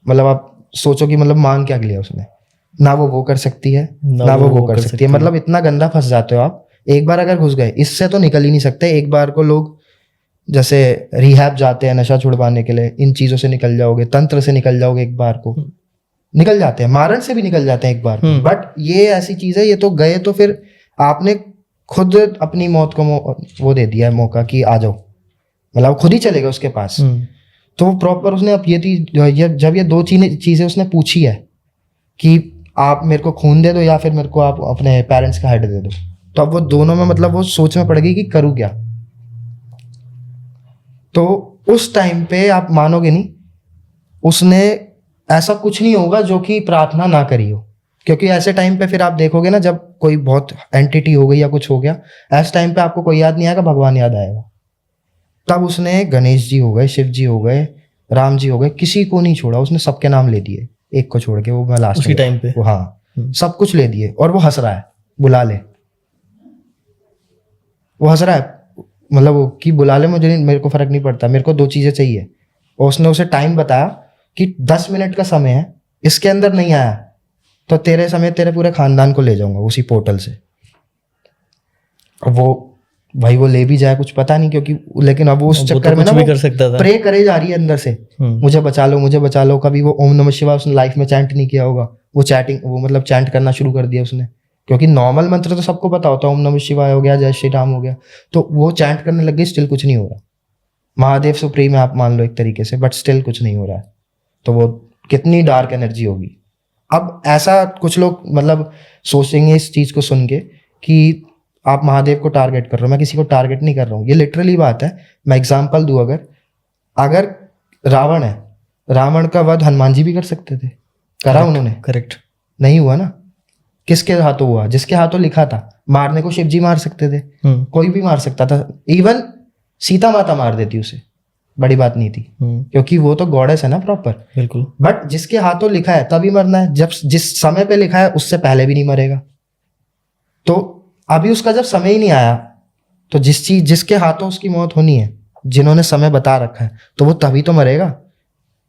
मतलब आप सोचो कि मतलब मांग क्या लिया उसने, ना वो कर सकती है, ना वो कर सकती है। मतलब इतना गंदा फंस जाते हो आप, एक बार अगर घुस गए इससे तो निकल ही नहीं सकते। एक बार को लोग जैसे रिहैब जाते हैं नशा छुड़वाने के लिए, इन चीजों से निकल जाओगे, तंत्र से निकल जाओगे, एक बार को निकल जाते हैं, मारण से भी निकल जाते हैं एक बार। बट ये ऐसी चीज है, ये तो गए तो फिर आपने खुद अपनी मौत को वो दे दिया है मौका कि आ जाओ, मतलब खुद ही चले गए उसके पास। तो वो प्रॉपर उसने अब जब ये दो चीजें उसने पूछी है कि आप मेरे को खून दे दो या फिर मेरे को आप अपने पेरेंट्स का हेड दे दो, तो अब वो दोनों में मतलब वो सोच में पड़ गई कि करूँ क्या। तो उस टाइम पे आप मानोगे नहीं, उसने ऐसा कुछ नहीं होगा जो कि प्रार्थना ना करी हो, क्योंकि ऐसे टाइम पे फिर आप देखोगे ना, जब कोई बहुत एंटिटी हो गई या कुछ हो गया, ऐसे टाइम पे आपको कोई याद नहीं आएगा, भगवान याद आएगा। तब उसने गणेश जी हो गए, शिव जी हो गए, राम जी हो गए, किसी को नहीं छोड़ा, उसने सबके नाम ले दिए, एक को छोड़ के, वो मैं लास्ट उसी टाइम पे। हाँ, सब कुछ ले दिए। और वो हंस रहा है, बुला ले, वो हंस रहा है, मतलब वो कि बुला ले, मुझे मेरे को फर्क नहीं पड़ता, मेरे को 2 चीजें चाहिए। और उसने उसे टाइम बताया कि 10 मिनट का समय है, इसके अंदर नहीं आया तो तेरे समय तेरे पूरे खानदान को ले जाऊंगा उसी पोर्टल से। अब वो भाई वो ले भी जाए कुछ पता नहीं, क्योंकि लेकिन अब वो उस चक्कर में ना वो कर सकता था, प्रे करे जा रही है अंदर से, मुझे बचा लो, मुझे बचा लो। कभी वो ओम नमः शिवाय उसने लाइफ में चैंट नहीं किया होगा, वो मतलब चैंट करना शुरू कर दिया उसने, क्योंकि नॉर्मल मंत्र तो सबको पता होता है, ओम नमः शिवाय हो गया, जय श्री राम हो गया, तो वो चैंट करने लग गई, स्टिल कुछ नहीं हो रहा। महादेव सुप्रीम है आप मान लो एक तरीके से, बट स्टिल कुछ नहीं हो रहा है। तो वो कितनी डार्क एनर्जी होगी। अब ऐसा कुछ लोग मतलब सोचेंगे इस चीज को सुन के कि आप महादेव को टारगेट कर रहे हो, मैं किसी को टारगेट नहीं कर रहा हूँ, ये लिटरली बात है। मैं एग्जांपल दूं, अगर रावण है, रावण का वध हनुमान जी भी कर सकते थे, करा उन्होंने? करेक्ट, नहीं हुआ ना। किसके हाथों हुआ? जिसके हाथों लिखा था। मारने को शिव जी मार सकते थे, कोई भी मार सकता था, इवन सीता माता मार देती उसे, बड़ी बात नहीं थी, क्योंकि वो तो गॉडेस है ना प्रॉपर। बिल्कुल। बट जिसके हाथों लिखा है तभी मरना है, जब जिस समय पे लिखा है उससे पहले भी नहीं मरेगा। तो अभी उसका जब समय ही नहीं आया, तो जिसके हाथों उसकी मौत होनी है, जिन्होंने समय बता रखा है, तो वो तभी तो मरेगा।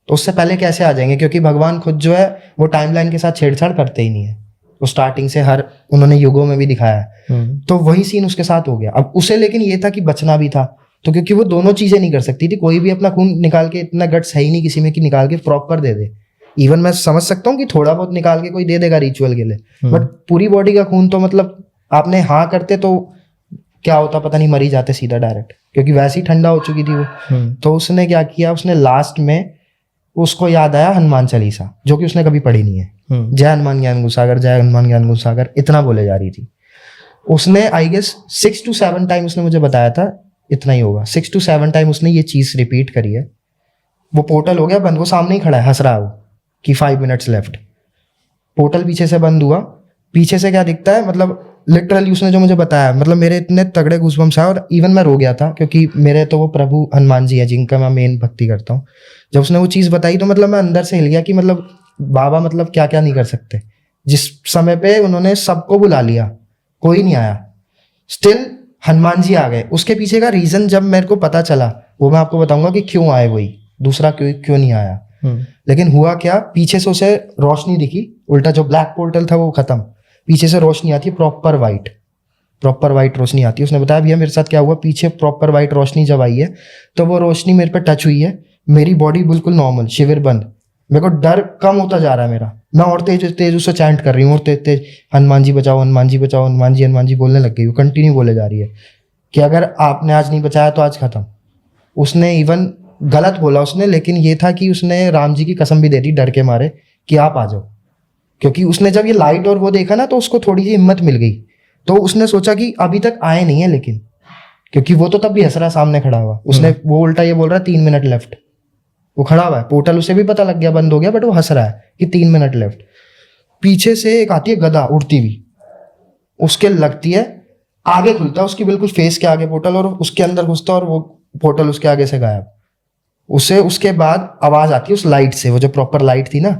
तो उससे पहले कैसे आ जाएंगे? क्योंकि भगवान खुद जो है वो टाइमलाइन के साथ छेड़छाड़ करते ही नहीं है, वो स्टार्टिंग से उन्होंने युगों में भी दिखाया है। तो वही सीन उसके साथ हो गया। अब उसे लेकिन ये था कि बचना भी था, तो क्योंकि वो दोनों चीजें नहीं कर सकती थी, कोई भी अपना खून निकाल के, इतना गट्स है ही नहीं किसी में कि निकाल के प्रॉपर दे दे। इवन मैं समझ सकता हूँ कि थोड़ा बहुत निकाल के कोई दे देगा रिचुअल के लिए, बट पूरी बॉडी का खून तो मतलब आपने हाँ करते तो क्या होता पता नहीं, मरी जाते सीधा डायरेक्ट, क्योंकि वैसे ही ठंडा हो चुकी थी वो। तो उसने क्या किया, उसने लास्ट में उसको याद आया हनुमान चालीसा, जो कि उसने कभी पढ़ी नहीं है। जय हनुमान ज्ञान गुण सागर, जय हनुमान ज्ञान गुण सागर, इतना बोले जा रही थी। उसने आई गेस 6 to 7 टाइम उसने मुझे बताया था, इतना ही होगा, 6 to 7 टाइम उसने ये चीज रिपीट करी है। वो पोर्टल हो गया बंद, वो सामने ही खड़ा है, हंस रहा है वो कि 5 minutes लेफ्ट। पोर्टल पीछे से बंद हुआ, पीछे से क्या दिखता है, मतलब लिटरली उसने जो मुझे बताया, मतलब मेरे इतने तगड़े गूज़बम्स आए, और इवन मैं रो गया था, क्योंकि मेरे तो वो प्रभु हनुमान जी है जिनका मैं मेन भक्ति करता हूँ। जब उसने वो चीज़ बताई तो मतलब मैं अंदर से हिल गया कि मतलब बाबा मतलब क्या क्या नहीं कर सकते। जिस समय पे उन्होंने सबको बुला लिया, कोई नहीं आया, स्टिल हनुमान जी आ गए। उसके पीछे का रीजन जब मेरे को पता चला, वो मैं आपको बताऊंगा कि क्यों आए, वही दूसरा क्यों नहीं आया। लेकिन हुआ क्या, पीछे से उसे रोशनी दिखी, उल्टा जो ब्लैक पोर्टल था वो खत्म, पीछे से रोशनी आती है, प्रॉपर वाइट रोशनी आती है। उसने बताया भैया मेरे साथ क्या हुआ, पीछे प्रॉपर वाइट रोशनी जब आई है तो वो रोशनी मेरे पे टच हुई है, मेरी बॉडी बिल्कुल नॉर्मल, शिविर बंद, मेरे को डर कम होता जा रहा है मेरा, मैं और तेज उससे चैंट कर रही हूँ, और तेज हनुमान जी बचाओ, हनुमान जी बचाओ, हनुमान जी बोलने लग गई, वो कंटिन्यू बोले जा रही है कि अगर आपने आज नहीं बचाया तो आज खत्म। उसने इवन गलत बोला उसने, लेकिन ये था कि उसने राम जी की कसम भी दे दी डर के मारे कि आप आ जाओ, क्योंकि उसने जब ये लाइट और वो देखा ना तो उसको थोड़ी सी हिम्मत मिल गई। तो उसने सोचा कि अभी तक आए नहीं है, लेकिन क्योंकि वो तो तब भी हंस रहा सामने खड़ा हुआ, उसने वो उल्टा ये बोल रहा है 3 मिनट लेफ्ट, वो खड़ा हुआ है, पोर्टल उसे भी पता लग गया बंद हो गया, बट वो हंस रहा है कि 3 मिनट लेफ्ट। पीछे से एक आती है गदा उड़ती हुई, उसके लगती है, आगे खुलता है उसकी बिल्कुल फेस के आगे पोर्टल, और उसके अंदर घुसता और वो पोर्टल उसके आगे से गायब। उसे उसके बाद आवाज आती है उस लाइट से, वो जो प्रॉपर लाइट थी ना,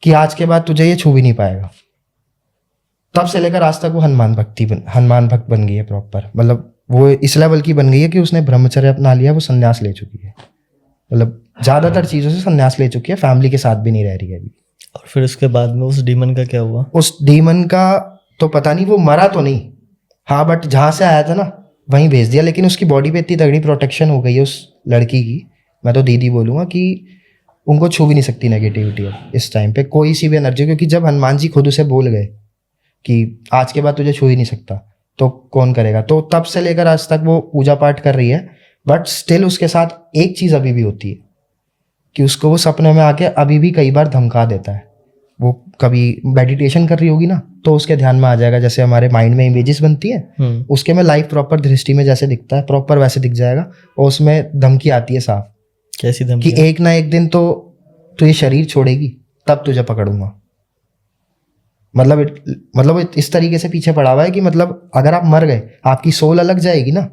कि आज के बाद तुझे ये छू भी नहीं पाएगा। तब से लेकर आज तक वो हनुमान भक्त बन गई है प्रॉपर, मतलब वो इस लेवल की बन गई है कि उसने ब्रह्मचर्य अपना लिया, वो संन्यास ले चुकी है, मतलब ज्यादातर चीजों से संन्यास ले चुकी है, फैमिली के साथ भी नहीं रह रही है अभी। और फिर उसके बाद में उस डीमन का क्या हुआ? उस डीमन का तो पता नहीं, वो मरा तो नहीं, हाँ, बट जहां से आया था ना वहीं भेज दिया। लेकिन उसकी बॉडी पे इतनी तगड़ी प्रोटेक्शन हो गई है उस लड़की की, मैं तो दीदी बोलूंगा, कि उनको छू भी नहीं सकती नेगेटिविटी अब इस टाइम पे, कोई सी भी एनर्जी, क्योंकि जब हनुमान जी खुद उसे बोल गए कि आज के बाद तुझे छू ही नहीं सकता, तो कौन करेगा। तो तब से लेकर आज तक वो पूजा पाठ कर रही है, बट स्टिल उसके साथ एक चीज़ अभी भी होती है कि उसको वो सपने में आके अभी भी कई बार धमका देता है। वो कभी मेडिटेशन कर रही होगी ना, तो उसके ध्यान में आ जाएगा, जैसे हमारे माइंड में इमेजेस बनती है, उसके में लाइफ प्रॉपर दृष्टि में जैसे दिखता है, प्रॉपर वैसे दिख जाएगा। और उसमें धमकी आती है साफ, कैसी धमकी? कि एक ना एक दिन तो ये शरीर छोड़ेगी, तब तुझे पकड़ूंगा। मतलब इस तरीके से पीछे पड़ा हुआ है कि मतलब अगर आप मर गए, आपकी सोल अलग जाएगी ना,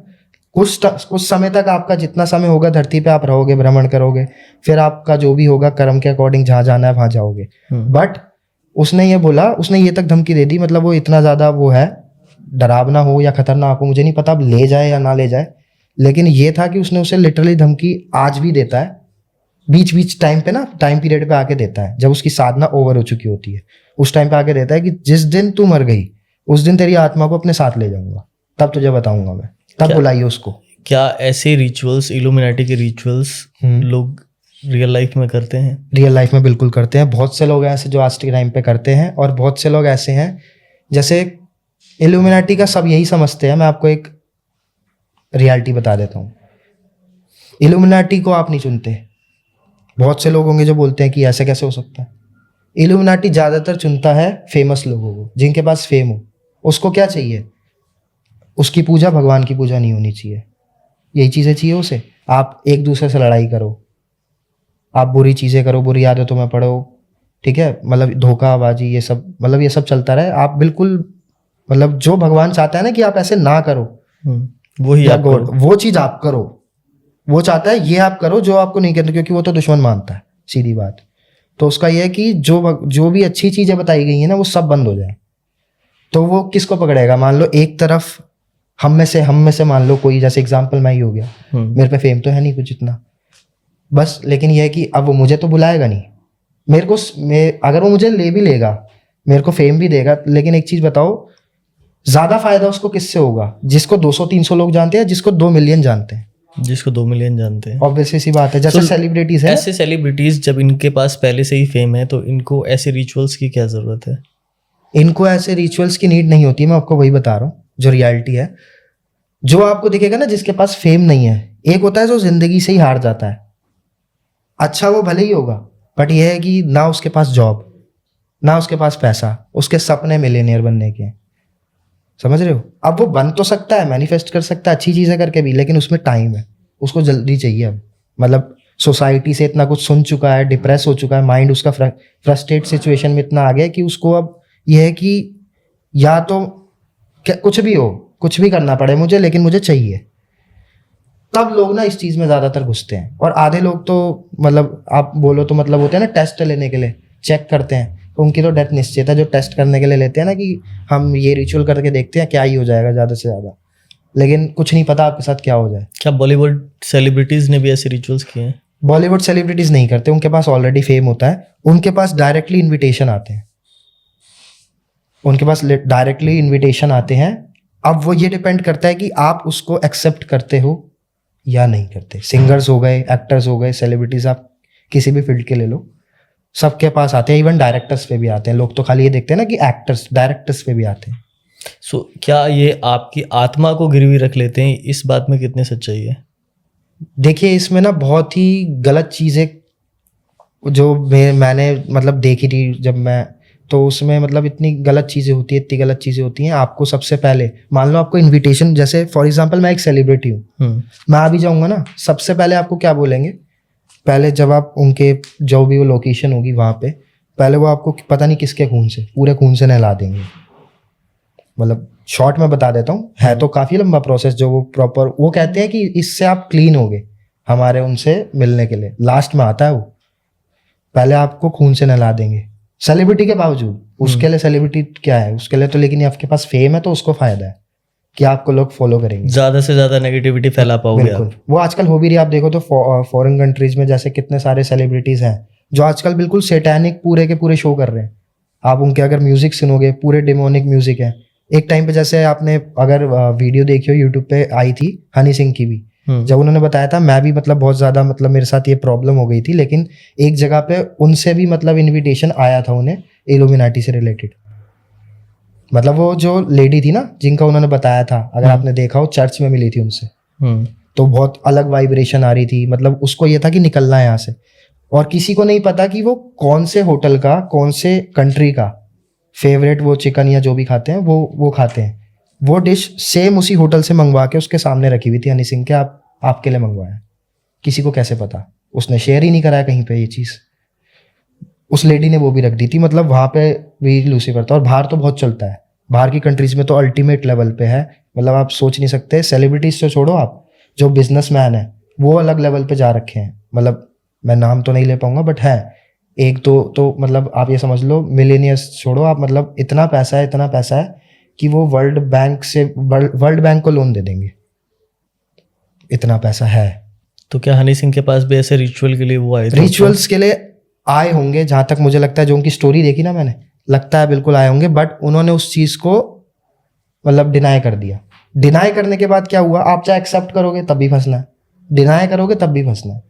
कुछ समय तक आपका जितना समय होगा धरती पे आप रहोगे, भ्रमण करोगे, फिर आपका जो भी होगा कर्म के अकॉर्डिंग जहाँ जाना है वहां जाओगे। बट उसने ये बोला, उसने ये तक धमकी दे दी, मतलब वो इतना ज्यादा वो है, डरावना हो या खतरनाक हो मुझे नहीं पता, अब ले जाए या ना ले जाए, लेकिन ये था कि उसने उसे लिटरली धमकी आज भी देता है, बीच बीच टाइम पे ना, टाइम पीरियड पे आके देता है जब उसकी साधना ओवर हो चुकी होती है, उस टाइम पे आके देता है कि जिस दिन तू मर गई उस दिन तेरी आत्मा को अपने साथ ले जाऊंगा, तब तुझे बताऊंगा मैं, तब बुलाइए उसको। क्या ऐसे रिचुअल्स, इल्यूमिनाटी के रिचुअल्स लोग रियल लाइफ में करते हैं? रियल लाइफ में बिल्कुल करते हैं। बहुत से लोग ऐसे जो आज के टाइम पे करते हैं, और बहुत से लोग ऐसे हैं जैसे इल्यूमिनाटी का सब यही समझते हैं। मैं आपको एक रियलिटी बता देता हूँ, इल्यूमिनाटी को आप नहीं चुनते। बहुत से लोग होंगे जो बोलते हैं कि ऐसे कैसे हो सकता है। इल्यूमिनाटी ज़्यादातर चुनता है फेमस लोगों को, जिनके पास फेम हो। उसको क्या चाहिए? उसकी पूजा भगवान की पूजा नहीं होनी चाहिए, यही चीज़ें चाहिए उसे। आप एक दूसरे से लड़ाई करो, आप बुरी चीज़ें करो, बुरी आदतों में पढ़ो, ठीक है, मतलब धोखाबाजी, ये सब, मतलब ये सब चलता रहे। आप बिल्कुल, मतलब जो भगवान चाहता है ना कि आप ऐसे ना करो, वही आप करो। वो चीज़ आप करो। वो चाहता है ये आप करो जो आपको नहीं करना, क्योंकि वो तो दुश्मन मानता है, सीधी बात। तो उसका ये है कि जो भी अच्छी चीज़ें बताई गई हैं ना, वो सब बंद हो जाए। तो वो किसको पकड़ेगा? मान लो एक तरफ हम में से मान लो कोई, जैसे एग्जाम्पल मैं ही हो गया, मेरे पे फेम तो है नहीं कुछ इतना, बस, लेकिन ये है कि अब वो मुझे तो बुलाएगा नहीं, मेरे को अगर वो मुझे ले भी लेगा, मेरे को फेम भी देगा, लेकिन एक चीज बताओ, ज्यादा फायदा उसको किससे होगा? जिसको 200-300 लोग जानते हैं, जिसको 2 मिलियन जानते हैं? जिसको 2 मिलियन जानते हैं। ऑब्वियसली सी बात है। जैसे सेलिब्रिटीज है, ऐसे सेलिब्रिटीज जब इनके पास पहले से ही फेम है, तो इनको ऐसे रिचुअल्स की क्या जरूरत है? इनको ऐसे रिचुअल्स की नीड नहीं होती है। मैं आपको वही बता रहा हूँ जो रियलिटी है। जो आपको दिखेगा ना, जिसके पास फेम नहीं है, एक होता है जो जिंदगी से ही हार जाता है। अच्छा वो भले ही होगा, बट ये है कि ना उसके पास जॉब, ना उसके पास पैसा, उसके सपने मिलियनियर बनने के, समझ रहे हो? अब वो बन तो सकता है, मैनिफेस्ट कर सकता है अच्छी चीजें करके भी, लेकिन उसमें टाइम है, उसको जल्दी चाहिए। अब मतलब सोसाइटी से इतना कुछ सुन चुका है, डिप्रेस हो चुका है, माइंड उसका फ्रस्ट्रेट सिचुएशन में इतना आ गया कि उसको अब यह है कि या तो कुछ भी हो, कुछ भी करना पड़े मुझे, लेकिन मुझे चाहिए। तब लोग ना इस चीज में ज्यादातर घुसते हैं। और आधे लोग तो मतलब आप बोलो तो मतलब होते हैं ना, टेस्ट लेने के लिए चेक करते हैं, तो उनकी तो डेथ निश्चित है। जो टेस्ट करने के लिए लेते हैं ना कि हम ये रिचुअल करके देखते हैं क्या ही हो जाएगा ज्यादा से ज्यादा, लेकिन कुछ नहीं पता आपके साथ क्या हो जाए। क्या बॉलीवुड सेलिब्रिटीज ने भी ऐसे रिचुअल्स किए हैं? बॉलीवुड सेलिब्रिटीज नहीं करते, उनके पास ऑलरेडी फेम होता है, उनके पास डायरेक्टली इन्विटेशन आते हैं, उनके पास डायरेक्टली इन्विटेशन आते हैं। अब वो ये डिपेंड करता है कि आप उसको एक्सेप्ट करते हो या नहीं करते। सिंगर्स हो गए, एक्टर्स हो गए, सेलिब्रिटीज, आप किसी भी फील्ड के ले लो, सबके पास आते हैं। इवन डायरेक्टर्स पे भी आते हैं। लोग तो खाली ये देखते हैं ना कि एक्टर्स, डायरेक्टर्स पे भी आते हैं। सो क्या ये आपकी आत्मा को गिरवी रख लेते हैं? इस बात में कितनी सच्चाई है? देखिए, इसमें ना बहुत ही गलत चीज़ें जो मैंने मतलब देखी थी जब मैं, तो उसमें मतलब इतनी गलत चीज़ें होती है, इतनी गलत चीज़ें होती हैं। आपको सबसे पहले मान लो आपको इनविटेशन, जैसे फॉर एग्जांपल मैं एक सेलिब्रिटी हूँ, मैं आ भी जाऊँगा ना, सबसे पहले आपको क्या बोलेंगे? पहले जब आप उनके जो भी वो लोकेशन होगी वहाँ पे, पहले वो आपको पता नहीं किसके खून से, पूरे खून से नहला देंगे। मतलब शॉर्ट में बता देता हूँ, है तो काफ़ी लंबा प्रोसेस जो वो प्रॉपर, वो कहते हैं कि इससे आप क्लीन होगे हमारे उनसे मिलने के लिए। लास्ट में आता है वो, पहले आपको खून से नहला देंगे सेलिब्रिटी के बावजूद। उसके लिए सेलिब्रिटी क्या है? उसके लिए तो, लेकिन आपके पास फेम है तो उसको फायदा है कि आपको लोग फॉलो करेंगे, ज्यादा से ज्यादा नेगेटिविटी फैला पाओगे। बिल्कुल। वो आजकल हो भी रही है। आप देखो तो फॉरेन कंट्रीज में जैसे कितने सारे सेलिब्रिटीज हैं जो आजकल बिल्कुल सैटेनिक पूरे के पूरे शो कर रहे हैं। आप उनके अगर म्यूजिक सुनोगे, पूरे डेमोनिक म्यूजिक है। एक टाइम पे जैसे आपने अगर वीडियो देखी हो यूट्यूब पे आई थी हनी सिंह की भी, जब उन्होंने बताया था मैं भी मतलब बहुत ज़्यादा मतलब मेरे साथ ये प्रॉब्लम हो गई थी, लेकिन एक जगह पे उनसे भी मतलब इनविटेशन आया था उन्हें इल्यूमिनाटी से रिलेटेड। मतलब वो जो लेडी थी ना जिनका उन्होंने बताया था, अगर आपने देखा हो, चर्च में मिली थी उनसे, तो बहुत अलग वाइब्रेशन आ रही थी। मतलब उसको ये था कि निकलना है यहाँ से, और किसी को नहीं पता कि वो कौन से होटल का, कौन से कंट्री का फेवरेट वो चिकन या जो भी खाते हैं वो खाते हैं। वो डिश सेम उसी होटल से मंगवा के उसके सामने रखी हुई थी हनी सिंह के, आपके लिए मंगवाया। किसी को कैसे पता? उसने शेयर ही नहीं कराया कहीं पे ये चीज़। उस लेडी ने वो भी रख दी थी। मतलब वहाँ पे भी लूसीफर था। और बाहर तो बहुत चलता है, बाहर की कंट्रीज में तो अल्टीमेट लेवल पे है। मतलब आप सोच नहीं सकते। सेलिब्रिटीज तो छोड़ो, आप जो बिजनेसमैन है वो अलग लेवल पे जा रखे हैं। मतलब मैं नाम तो नहीं ले पाऊंगा, बट है एक तो मतलब आप ये समझ लो, मिलेनियर्स छोड़ो आप, मतलब इतना पैसा है कि वो वर्ल्ड बैंक को लोन दे देंगे, इतना पैसा है। तो क्या हनी सिंह के पास भी ऐसे रिचुअल के लिए वो आए थे? रिचुअल्स के लिए आए होंगे, जहां तक मुझे लगता है, जो उनकी स्टोरी देखी ना मैंने, लगता है बिल्कुल आए होंगे, बट उन्होंने उस चीज को मतलब डिनाई कर दिया। डिनाई करने के बाद क्या हुआ, आप चाहे एक्सेप्ट करोगे तब भी फंसना है, डिनाई करोगे तब भी फंसना है।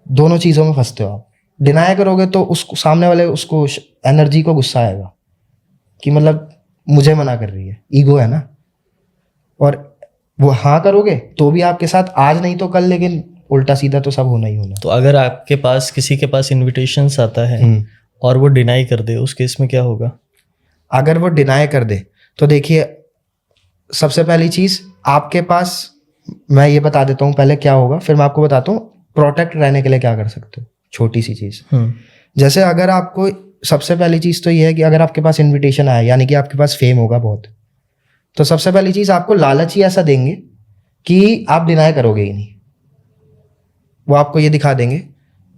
दोनों चीजों में फंसते हो आप। डिनाई करोगे तो उसको सामने वाले उसको एनर्जी को गुस्सा आएगा कि मतलब मुझे मना कर रही है, ईगो है ना। और वो हाँ करोगे तो भी आपके साथ आज नहीं तो कल, लेकिन उल्टा सीधा तो सब होना ही होना। तो अगर आपके पास किसी के पास इनविटेशंस आता है और वो डिनाई कर दे, उस केस में क्या होगा? अगर वो डिनाई कर दे तो देखिए, सबसे पहली चीज आपके पास, मैं ये बता देता हूँ पहले क्या होगा, फिर मैं आपको बताता हूँ प्रोटेक्ट रहने के लिए क्या कर सकते हो। छोटी सी चीज, जैसे अगर आपको, सबसे पहली चीज तो ये है कि अगर आपके पास इनविटेशन आया, यानी कि आपके पास फेम होगा बहुत, तो सबसे पहली चीज आपको लालच ही ऐसा देंगे कि आप डिनाई करोगे ही नहीं। वो आपको ये दिखा देंगे,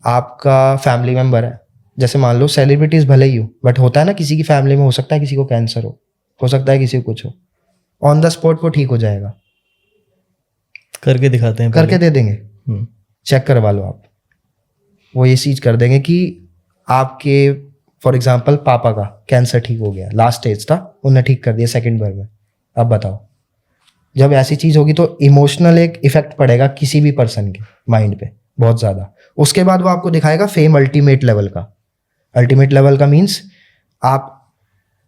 आपका फैमिली मेंबर है, जैसे मान लो सेलिब्रिटीज भले ही हो, बट होता है ना किसी की फैमिली में हो सकता है किसी को कैंसर हो सकता है किसी को कुछ हो, ऑन द स्पॉट वो ठीक हो जाएगा, करके दिखाते हैं, करके दे देंगे, चेक करवा लो आप। वो ये चीज कर देंगे कि आपके फॉर एग्जाम्पल पापा का कैंसर ठीक हो गया, लास्ट स्टेज था, उन्हें ठीक कर दिया सेकंड बार में। अब बताओ, जब ऐसी चीज होगी तो इमोशनल एक इफेक्ट पड़ेगा किसी भी पर्सन के माइंड पे बहुत ज्यादा। उसके बाद वो आपको दिखाएगा फेम अल्टीमेट लेवल का। अल्टीमेट लेवल का मीन्स आप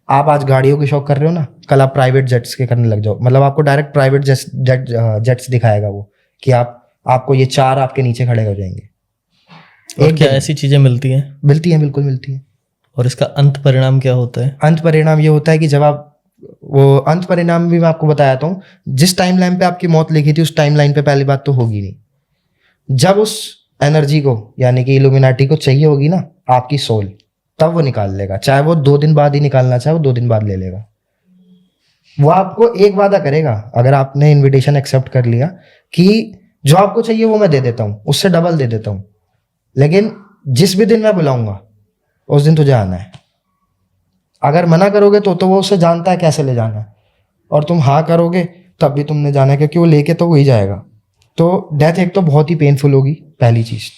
आज गाड़ियों की शौक कर रहे हो ना, कल आप प्राइवेट जेट्स के करने लग जाओ। मतलब आपको डायरेक्ट प्राइवेट जेट्स दिखाएगा वो, कि आपको ये 4 आपके नीचे खड़े हो जाएंगे। और क्या ऐसी चीजें मिलती हैं? मिलती हैं, बिल्कुल मिलती हैं। और इसका अंत परिणाम क्या होता है? अंत परिणाम ये होता है कि जब आप, वो अंत परिणाम भी मैं आपको बताता हूँ, जिस टाइम लाइन पे आपकी मौत लिखी थी उस टाइम लाइन पे पहली बात तो होगी नहीं। जब उस एनर्जी को, यानी कि इल्यूमिनाटी को चाहिए होगी ना आपकी सोल, तब वो निकाल लेगा। चाहे वो 2 दिन बाद ही निकालना चाहे, वो 2 दिन बाद ले लेगा। वो आपको एक वादा करेगा, अगर आपने इनविटेशन एक्सेप्ट कर लिया, कि जो आपको चाहिए वो मैं दे देता हूँ, उससे डबल दे देता हूँ, लेकिन जिस भी दिन मैं बुलाऊंगा उस दिन तुझे आना है। अगर मना करोगे तो वो उसे जानता है कैसे ले जाना है, और तुम हाँ करोगे तब भी तुमने जाना है, क्योंकि वो लेके तो वही जाएगा। तो डेथ एक तो बहुत ही पेनफुल होगी, पहली चीज,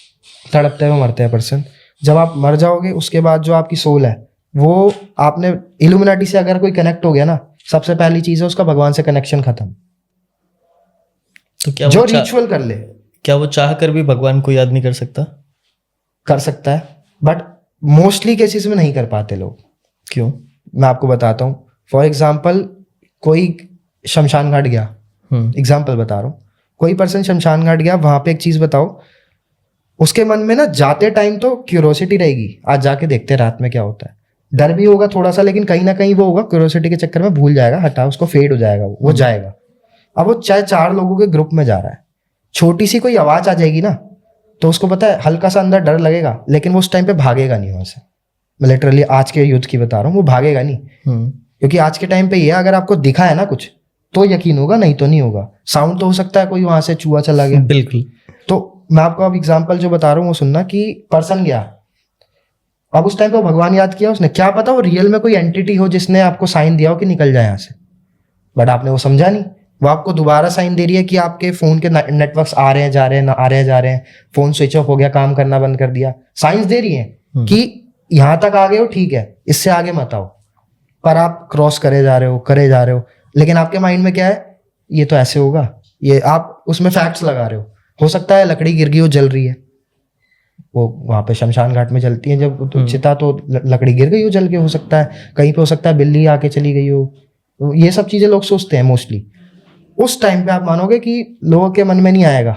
तड़पते हुए मरते हैं पर्सन। जब आप मर जाओगे उसके बाद जो आपकी सोल है, वो आपने इल्यूमिनाटी से अगर कोई कनेक्ट हो गया ना, सबसे पहली चीज है उसका भगवान से कनेक्शन खत्म। तो क्या जो रिचुअल कर ले, क्या वो चाह कर भी भगवान को याद नहीं कर सकता? कर सकता है, बट मोस्टली केसेस में नहीं कर पाते लोग। क्यों? मैं आपको बताता हूँ। फॉर एग्जाम्पल, कोई शमशान घाट गया, एग्जाम्पल बता रहा हूँ, कोई पर्सन शमशान घाट गया, वहां पे एक चीज बताओ, उसके मन में ना जाते टाइम तो क्यूरोसिटी रहेगी, आज जाके देखते हैं रात में क्या होता है। डर भी होगा थोड़ा सा, लेकिन कहीं ना कहीं वो होगा क्यूरोसिटी के चक्कर में भूल जाएगा, हटा उसको, फेड हो जाएगा, वो जाएगा। अब वो चाहे 4 लोगों के ग्रुप में जा रहा है, छोटी सी कोई आवाज आ जाएगी ना, तो उसको पता है हल्का सा अंदर डर लगेगा, लेकिन वो उस टाइम पे भागेगा नहीं वहां से। मैं लिटरली आज के यूथ की बता रहा हूँ, वो भागेगा नहीं, क्योंकि आज के टाइम पे ये, अगर आपको दिखा है ना कुछ तो यकीन होगा, नहीं तो नहीं होगा। साउंड तो हो सकता है कोई वहां से चूहा चला गया, बिल्कुल। तो मैं आपको अब एग्जांपल जो बता रहा हूँ वो सुनना, कि पर्सन गया, अब उस टाइम पे भगवान याद किया उसने, क्या पता वो रियल में कोई एंटिटी हो जिसने आपको साइन दिया हो कि निकल जाए यहाँ से, बट आपने वो समझा नहीं। वो आपको दोबारा साइन दे रही है कि आपके फोन के नेटवर्क्स आ रहे हैं जा रहे हैं, आ रहे हैं जा रहे हैं, फोन स्विच ऑफ हो गया, काम करना बंद कर दिया, साइंस दे रही है कि यहां तक आ गए हो, ठीक है, इससे आगे मत आओ। पर आप क्रॉस करे जा रहे हो, लेकिन आपके माइंड में क्या है, ये तो ऐसे होगा, ये आप उसमें फैक्ट्स लगा रहे हो सकता है लकड़ी गिर गई हो, जल रही है, वो वहां पे शमशान घाट में जलती है जब तो चिता, तो लकड़ी गिर गई हो जल के, हो सकता है कहीं पे, हो सकता है बिल्ली आके चली गई हो, तो ये सब चीजें लोग सोचते हैं मोस्टली। उस टाइम पे आप मानोगे कि लोगों के मन में नहीं आएगा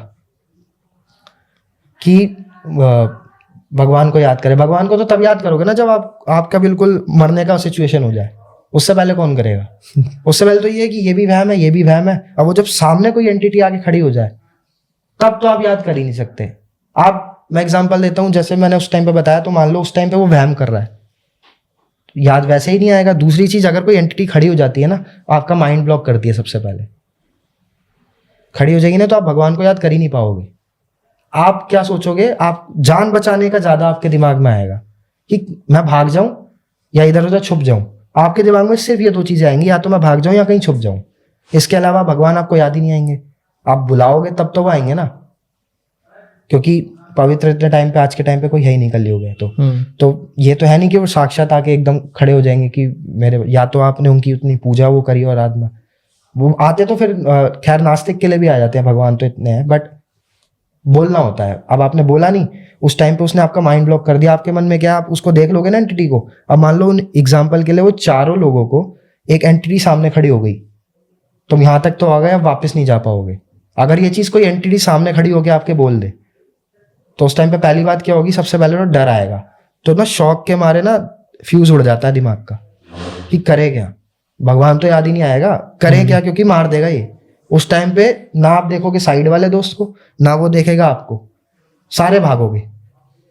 कि भगवान को याद करें। भगवान को तो तब याद करोगे ना जब आपका बिल्कुल मरने का सिचुएशन हो जाए, उससे पहले कौन करेगा? उससे पहले तो ये है कि ये भी वहम है, ये भी वहम है। अब वो जब सामने कोई एंटिटी आके खड़ी हो जाए तब तो आप याद कर ही नहीं सकते। मैं एग्जांपल देता हूँ, जैसे मैंने उस टाइम पे बताया, तो मान लो उस टाइम पे वो वहम कर रहा है, याद वैसे ही नहीं आएगा। दूसरी चीज, अगर कोई एंटिटी खड़ी हो जाती है ना, आपका माइंड ब्लॉक करती है। सबसे पहले खड़ी हो जाएगी ना, तो आप भगवान को याद कर ही नहीं पाओगे। आप क्या सोचोगे? आप जान बचाने का ज्यादा आपके दिमाग में आएगा कि मैं भाग जाऊं या इधर उधर छुप जाऊं। आपके दिमाग में सिर्फ ये दो चीजें आएंगी, या तो मैं भाग जाऊं या कहीं छुप जाऊं। इसके अलावा भगवान आपको याद ही नहीं आएंगे। आप बुलाओगे तब तो वो आएंगे ना, क्योंकि पवित्र इतने टाइम पे, आज के टाइम पे कोई है ही नहीं कलयुग है तो ये तो है नहीं कि वो साक्षात आके एकदम खड़े हो जाएंगे कि मेरे, या तो आपने उनकी उतनी पूजा वो करी और आराधना, वो आते तो फिर खैर नास्तिक के लिए भी आ जाते हैं, भगवान तो इतने हैं, बट बोलना होता है। अब आपने बोला नहीं उस टाइम पे, उसने आपका माइंड ब्लॉक कर दिया। आपके मन में क्या, आप उसको देख लोगे ना एंटिटी को। अब मान लो एग्जाम्पल के लिए वो चारों लोगों को एक एंटिटी सामने खड़ी हो गई, तुम यहाँ तक तो आ गए, अब वापस नहीं जा पाओगे। अगर ये चीज कोई एंटिटी सामने खड़ी होकर आपके बोल दे, तो उस टाइम पे पहली बात क्या होगी? सबसे पहले तो डर आएगा। तो ना शौक के मारे ना फ्यूज उड़ जाता है दिमाग का कि करे क्या, भगवान तो याद ही नहीं आएगा, करे क्या, क्योंकि मार देगा ये। उस टाइम पे ना आप देखोगे साइड वाले दोस्त को, ना वो देखेगा आपको, सारे भागोगे।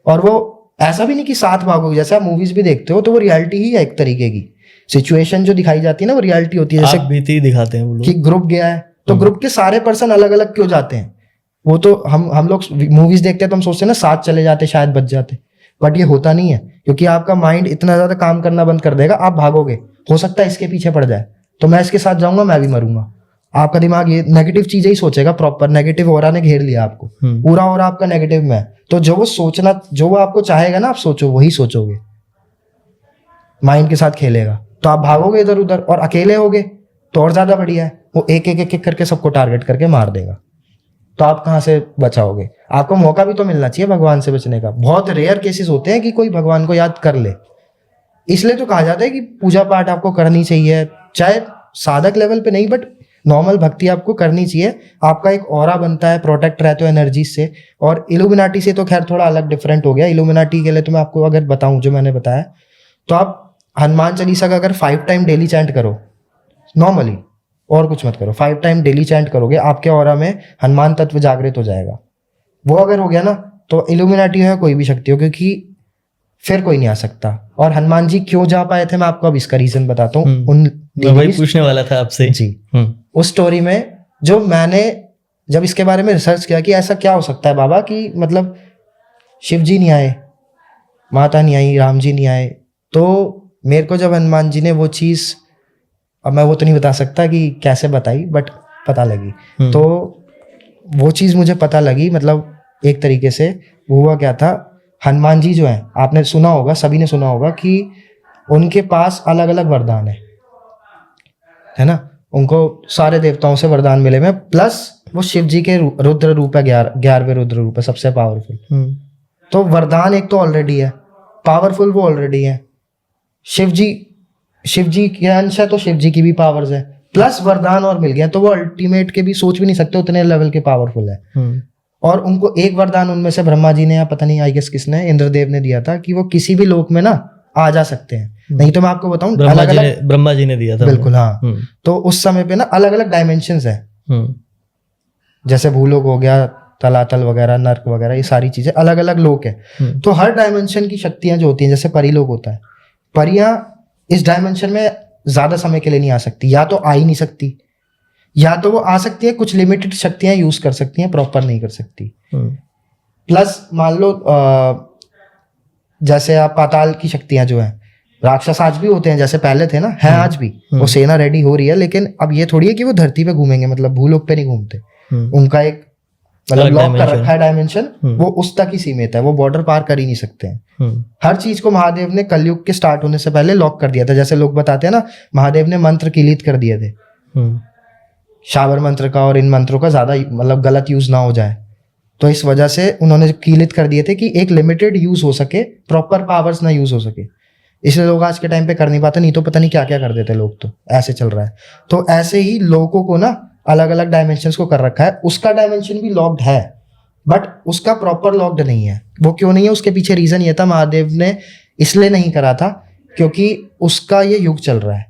और वो ऐसा भी नहीं कि साथ भागोगे, जैसे आप मूवीज भी देखते हो तो वो रियलिटी ही है एक तरीके की। सिचुएशन जो दिखाई जाती है ना, वो रियलिटी होती है। जैसे बीती दिखाते हैं वो लोग कि ग्रुप गया है, तो ग्रुप के सारे पर्सन अलग अलग क्यों जाते हैं? वो तो हम लोग मूवीज देखते हैं तो हम सोचते हैं ना साथ चले जाते शायद बच जाते, बट ये होता नहीं है, क्योंकि आपका माइंड इतना ज्यादा काम करना बंद कर देगा, आप भागोगे। हो सकता है इसके पीछे पड़ जाए, तो मैं इसके साथ जाऊंगा, मैं भी मरूंगा। आपका दिमाग ये नेगेटिव चीजें ही सोचेगा, प्रॉपर नेगेटिव ऑरा ने घेर लिया आपको, पूरा ऑरा आपका नेगेटिव में है। तो जो वो सोचना, जो वो आपको चाहेगा ना आप सोचो, वही सोचोगे, माइंड के साथ खेलेगा, तो आप भागोगे इधर उधर। और अकेले होगे तो और ज्यादा बढ़िया है, वो एक एक एक करके सबको टारगेट करके मार देगा, तो आप कहाँ से बचाओगे? आपको मौका भी तो मिलना चाहिए भगवान से बचने का। बहुत रेयर केसेस होते हैं कि कोई भगवान को याद कर ले, इसलिए तो कहा जाता है कि पूजा पाठ आपको करनी चाहिए, चाहे साधक लेवल पे नहीं, बट नॉर्मल भक्ति आपको करनी चाहिए। आपका एक ऑरा बनता है, प्रोटेक्ट रहते हो एनर्जी से। और इल्यूमिनाटी से तो खैर थोड़ा अलग डिफरेंट हो गया। इल्यूमिनाटी के लिए तो मैं आपको अगर बताऊं, जो मैंने बताया, तो आप हनुमान चालीसा का अगर 5 टाइम डेली चैंट करो नॉर्मली, और कुछ मत करो, 5 टाइम डेली चैंट करोगे, आपके ऑरा में हनुमान तत्व जागृत हो जाएगा। वो अगर हो गया ना, तो इल्यूमिनाटी है कोई भी शक्ति हो, क्योंकि फिर कोई नहीं आ सकता। और हनुमान जी क्यों जा पाए थे, मैं आपको अब इसका रीजन बताता हूँ। मैं वही पूछने वाला था आपसे जी। उस स्टोरी में जो मैंने जब इसके बारे में रिसर्च किया कि ऐसा क्या हो सकता है बाबा, कि मतलब शिव जी नहीं आए, माता नहीं आई, राम जी नहीं आए, तो मेरे को जब हनुमान जी ने वो चीज, अब मैं वो तो नहीं बता सकता कि कैसे बताई, बट पता लगी। तो वो चीज मुझे पता लगी, मतलब एक तरीके से वो हुआ क्या था, हनुमान जी जो है, आपने सुना होगा, सभी ने सुना होगा कि उनके पास अलग अलग वरदान है ना, उनको सारे देवताओं से वरदान मिले हुए, प्लस वो शिव जी के रुद्र रूप है, 11वें रुद्र रूप है, सबसे पावरफुल। तो वरदान एक तो ऑलरेडी है, पावरफुल वो ऑलरेडी है। शिव जी के अंश है, तो शिव जी की भी पावर्स है, प्लस वरदान और मिल गया, तो वो अल्टीमेट के भी सोच भी नहीं सकते, उतने लेवल के पावरफुल है। और उनको एक वरदान उनमें से ब्रह्मा जी ने, या पता नहीं आई गेस किसने, इंद्रदेव ने दिया था कि वो किसी भी लोक में ना आ जा सकते हैं। नहीं तो मैं आपको बताऊं, ब्रह्मा जी ने दिया था, बिल्कुल हाँ। तो उस समय पे ना अलग अलग डायमेंशंस है, जैसे भूलोक हो गया, तलातल वगैरह, नर्क वगैरह, ये सारी चीजें अलग अलग लोक है। तो हर डायमेंशन की शक्तियां जो होती हैं, जैसे परिलोक होता है, परियां इस डायमेंशन में ज्यादा समय के लिए नहीं आ सकती, या तो आ ही नहीं सकती, या तो वो आ सकती है, कुछ लिमिटेड शक्तियां यूज कर सकती हैं, प्रॉपर नहीं कर सकती। प्लस मान लो जैसे आप पाताल की शक्तियां जो है, राक्षस आज भी होते हैं, जैसे पहले थे ना, है आज भी, वो सेना रेडी हो रही है, लेकिन अब ये थोड़ी है कि वो धरती पे घूमेंगे, मतलब भूलोक पे नहीं घूमते। उनका एक मतलब लॉक कर रखा है डायमेंशन, वो उस तक ही सीमित है, वो बॉर्डर पार कर ही नहीं सकते हैं। हर चीज को महादेव ने कलयुग के स्टार्ट होने से पहले लॉक कर दिया था। जैसे लोग बताते हैं ना, महादेव ने मंत्र किलित कर दिए थे, शाबर मंत्र का और इन मंत्रों का ज़्यादा मतलब गलत यूज़ ना हो जाए, तो इस वजह से उन्होंने कीलित कर दिए थे कि एक लिमिटेड यूज़ हो सके, प्रॉपर पावर्स ना यूज़ हो सके। इसलिए लोग आज के टाइम पे कर नहीं पाते, नहीं तो पता नहीं क्या क्या कर देते लोग, तो ऐसे चल रहा है। तो ऐसे ही लोगों को ना अलग अलग डायमेंशंस को कर रखा है। उसका डायमेंशन भी लॉक्ड है, बट उसका प्रॉपर लॉक्ड नहीं है। वो क्यों नहीं है, उसके पीछे रीज़न ये था, महादेव ने इसलिए नहीं करा था क्योंकि उसका ये युग चल रहा है,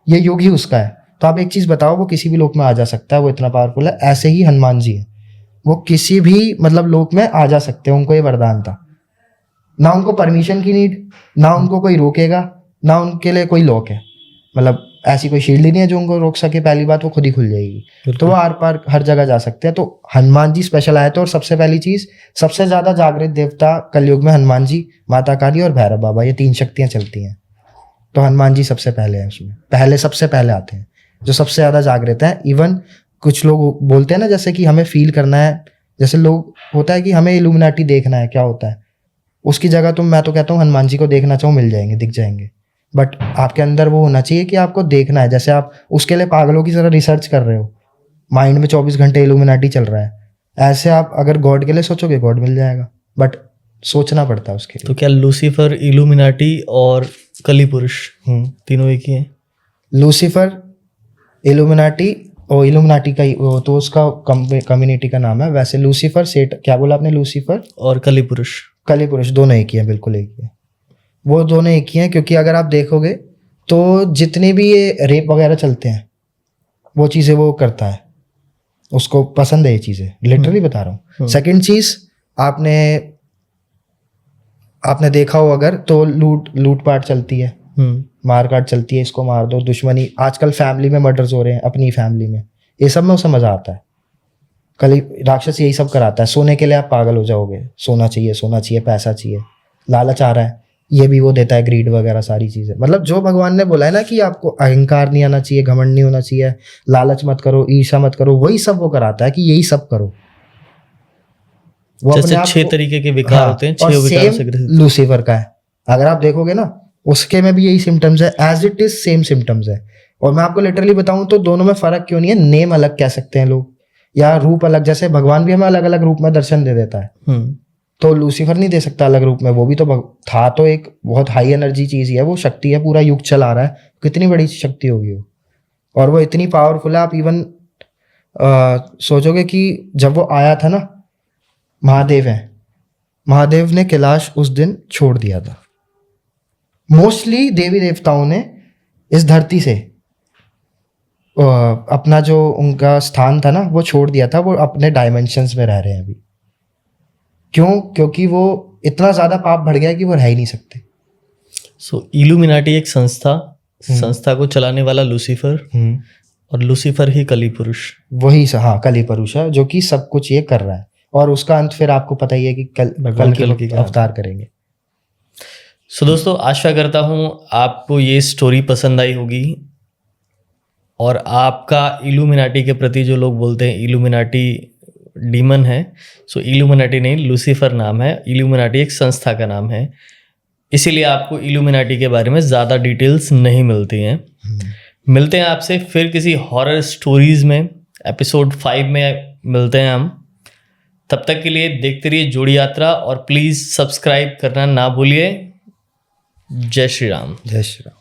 ये युग ही उसका है। तो आप एक चीज़ बताओ, वो किसी भी लोक में आ जा सकता है, वो इतना पावरफुल है। ऐसे ही हनुमान जी है, वो किसी भी मतलब लोक में आ जा सकते हैं, उनको ये वरदान था। ना उनको परमिशन की नीड, ना उनको कोई रोकेगा, ना उनके लिए कोई लॉक है। मतलब ऐसी कोई शील्ड ही नहीं है जो उनको रोक सके। पहली बात, वो खुद ही खुल जाएगी, तो वो आर पार हर जगह जा सकते हैं। तो हनुमान जी स्पेशल आए थे। और सबसे पहली चीज़, सबसे ज़्यादा जागृत देवता कलयुग में हनुमान जी, माता काली और भैरव बाबा, ये 3 शक्तियाँ चलती हैं। तो हनुमान जी सबसे पहले हैं उसमें, पहले सबसे पहले आते हैं, जो सबसे ज़्यादा जागृत हैं। इवन कुछ लोग बोलते हैं ना, जैसे कि हमें फील करना है, जैसे लोग होता है कि हमें इल्यूमिनाटी देखना है, क्या होता है उसकी जगह, तो मैं तो कहता हूँ हनुमान जी को देखना चाहो मिल जाएंगे, दिख जाएंगे। बट आपके अंदर वो होना चाहिए कि आपको देखना है। जैसे आप उसके लिए पागलों की तरह रिसर्च कर रहे हो, माइंड में 24 घंटे इल्यूमिनाटी चल रहा है, ऐसे आप अगर गॉड के लिए सोचोगे, गॉड मिल जाएगा, बट सोचना पड़ता है उसके लिए। तो क्या लूसीफर, इल्यूमिनाटी और कली पुरुष तीनों एक ही हैं? लूसीफर, इल्यूमिनाटी, और इल्यूमिनाटी का ही तो उसका कम्युनिटी का नाम है। वैसे लूसीफर, सेट क्या बोला आपने, लूसीफर और कली पुरुष? कली पुरुष दोनों एक ही हैं, बिल्कुल एक ही है। वो दोनों एक ही हैं, क्योंकि अगर आप देखोगे तो जितने भी ये रेप वगैरह चलते हैं, वो चीज़ें वो करता है, उसको पसंद है ये चीज़ें, लिटरली बता रहा हूँ। सेकंड चीज़, आपने देखा हो अगर, तो लूटपाट चलती है, मारकाट चलती है, इसको मार दो, दुश्मनी। आजकल फैमिली में मर्डर्स हो रहे हैं, अपनी फैमिली में, ये सब में उसे मज़ा आता है। कल राक्षस यही सब कराता है। सोने के लिए आप पागल हो जाओगे, सोना चाहिए, सोना चाहिए, पैसा चाहिए, लालच आ रहा है, ये भी वो देता है, ग्रीड वगैरह सारी चीज़ें। मतलब जो भगवान ने बोला है ना कि आपको अहंकार नहीं आना चाहिए, घमंड नहीं होना चाहिए, लालच मत करो, ईर्ष्या मत करो, वही सब वो कराता है कि यही सब करो। वो जैसे 6 तरीके के विकार होते हैं, 6 विकार से ग्रसित लूसीफर का है। अगर आप देखोगे ना, उसके में भी यही सिम्टम्स है, as it is same symptoms है। और मैं आपको लिटरली बताऊं तो दोनों में फर्क क्यों नहीं है, नेम अलग कह सकते हैं लोग, या रूप अलग। जैसे भगवान भी हमें अलग अलग रूप में दर्शन दे देता है, तो लूसीफर नहीं दे सकता अलग रूप में। वो भी तो था, तो एक बहुत हाई एनर्जी चीज ही है, वो शक्ति है, पूरा युग चला रहा है, कितनी बड़ी शक्ति होगी वो। और वो इतनी पावरफुल है, आप इवन सोचोगे कि जब वो आया था ना, महादेव है, महादेव ने कैलाश उस दिन छोड़ दिया था। मोस्टली देवी देवताओं ने इस धरती से अपना जो उनका स्थान था ना, वो छोड़ दिया था, वो अपने डायमेंशंस में रह रहे हैं अभी। क्यों? क्योंकि वो इतना ज़्यादा पाप बढ़ गया कि वो रह ही नहीं सकते। सो इल्यूमिनाटी एक संस्था को चलाने वाला लूसीफर, और लूसीफर ही कली पुरुष, वही हाँ कली पुरुष है, जो कि सब कुछ ये कर रहा है। और उसका अंत फिर आपको पता ही है कि कल के अवतार करेंगे। सो दोस्तों, आशा करता हूँ आपको ये स्टोरी पसंद आई होगी, और आपका इल्यूमिनाटी के प्रति, जो लोग बोलते हैं इल्यूमिनाटी डीमन है, सो इल्यूमिनाटी नहीं, लूसीफर नाम है, इल्यूमिनाटी एक संस्था का नाम है, इसीलिए आपको इल्यूमिनाटी के बारे में ज़्यादा डिटेल्स नहीं मिलती हैं। मिलते हैं आपसे फिर किसी हॉरर स्टोरीज में, एपिसोड 5 में मिलते हैं हम। तब तक के लिए देखते रहिए जोड़ी यात्रा, और प्लीज़ सब्सक्राइब करना ना भूलिए। जय श्री राम। जय श्री राम।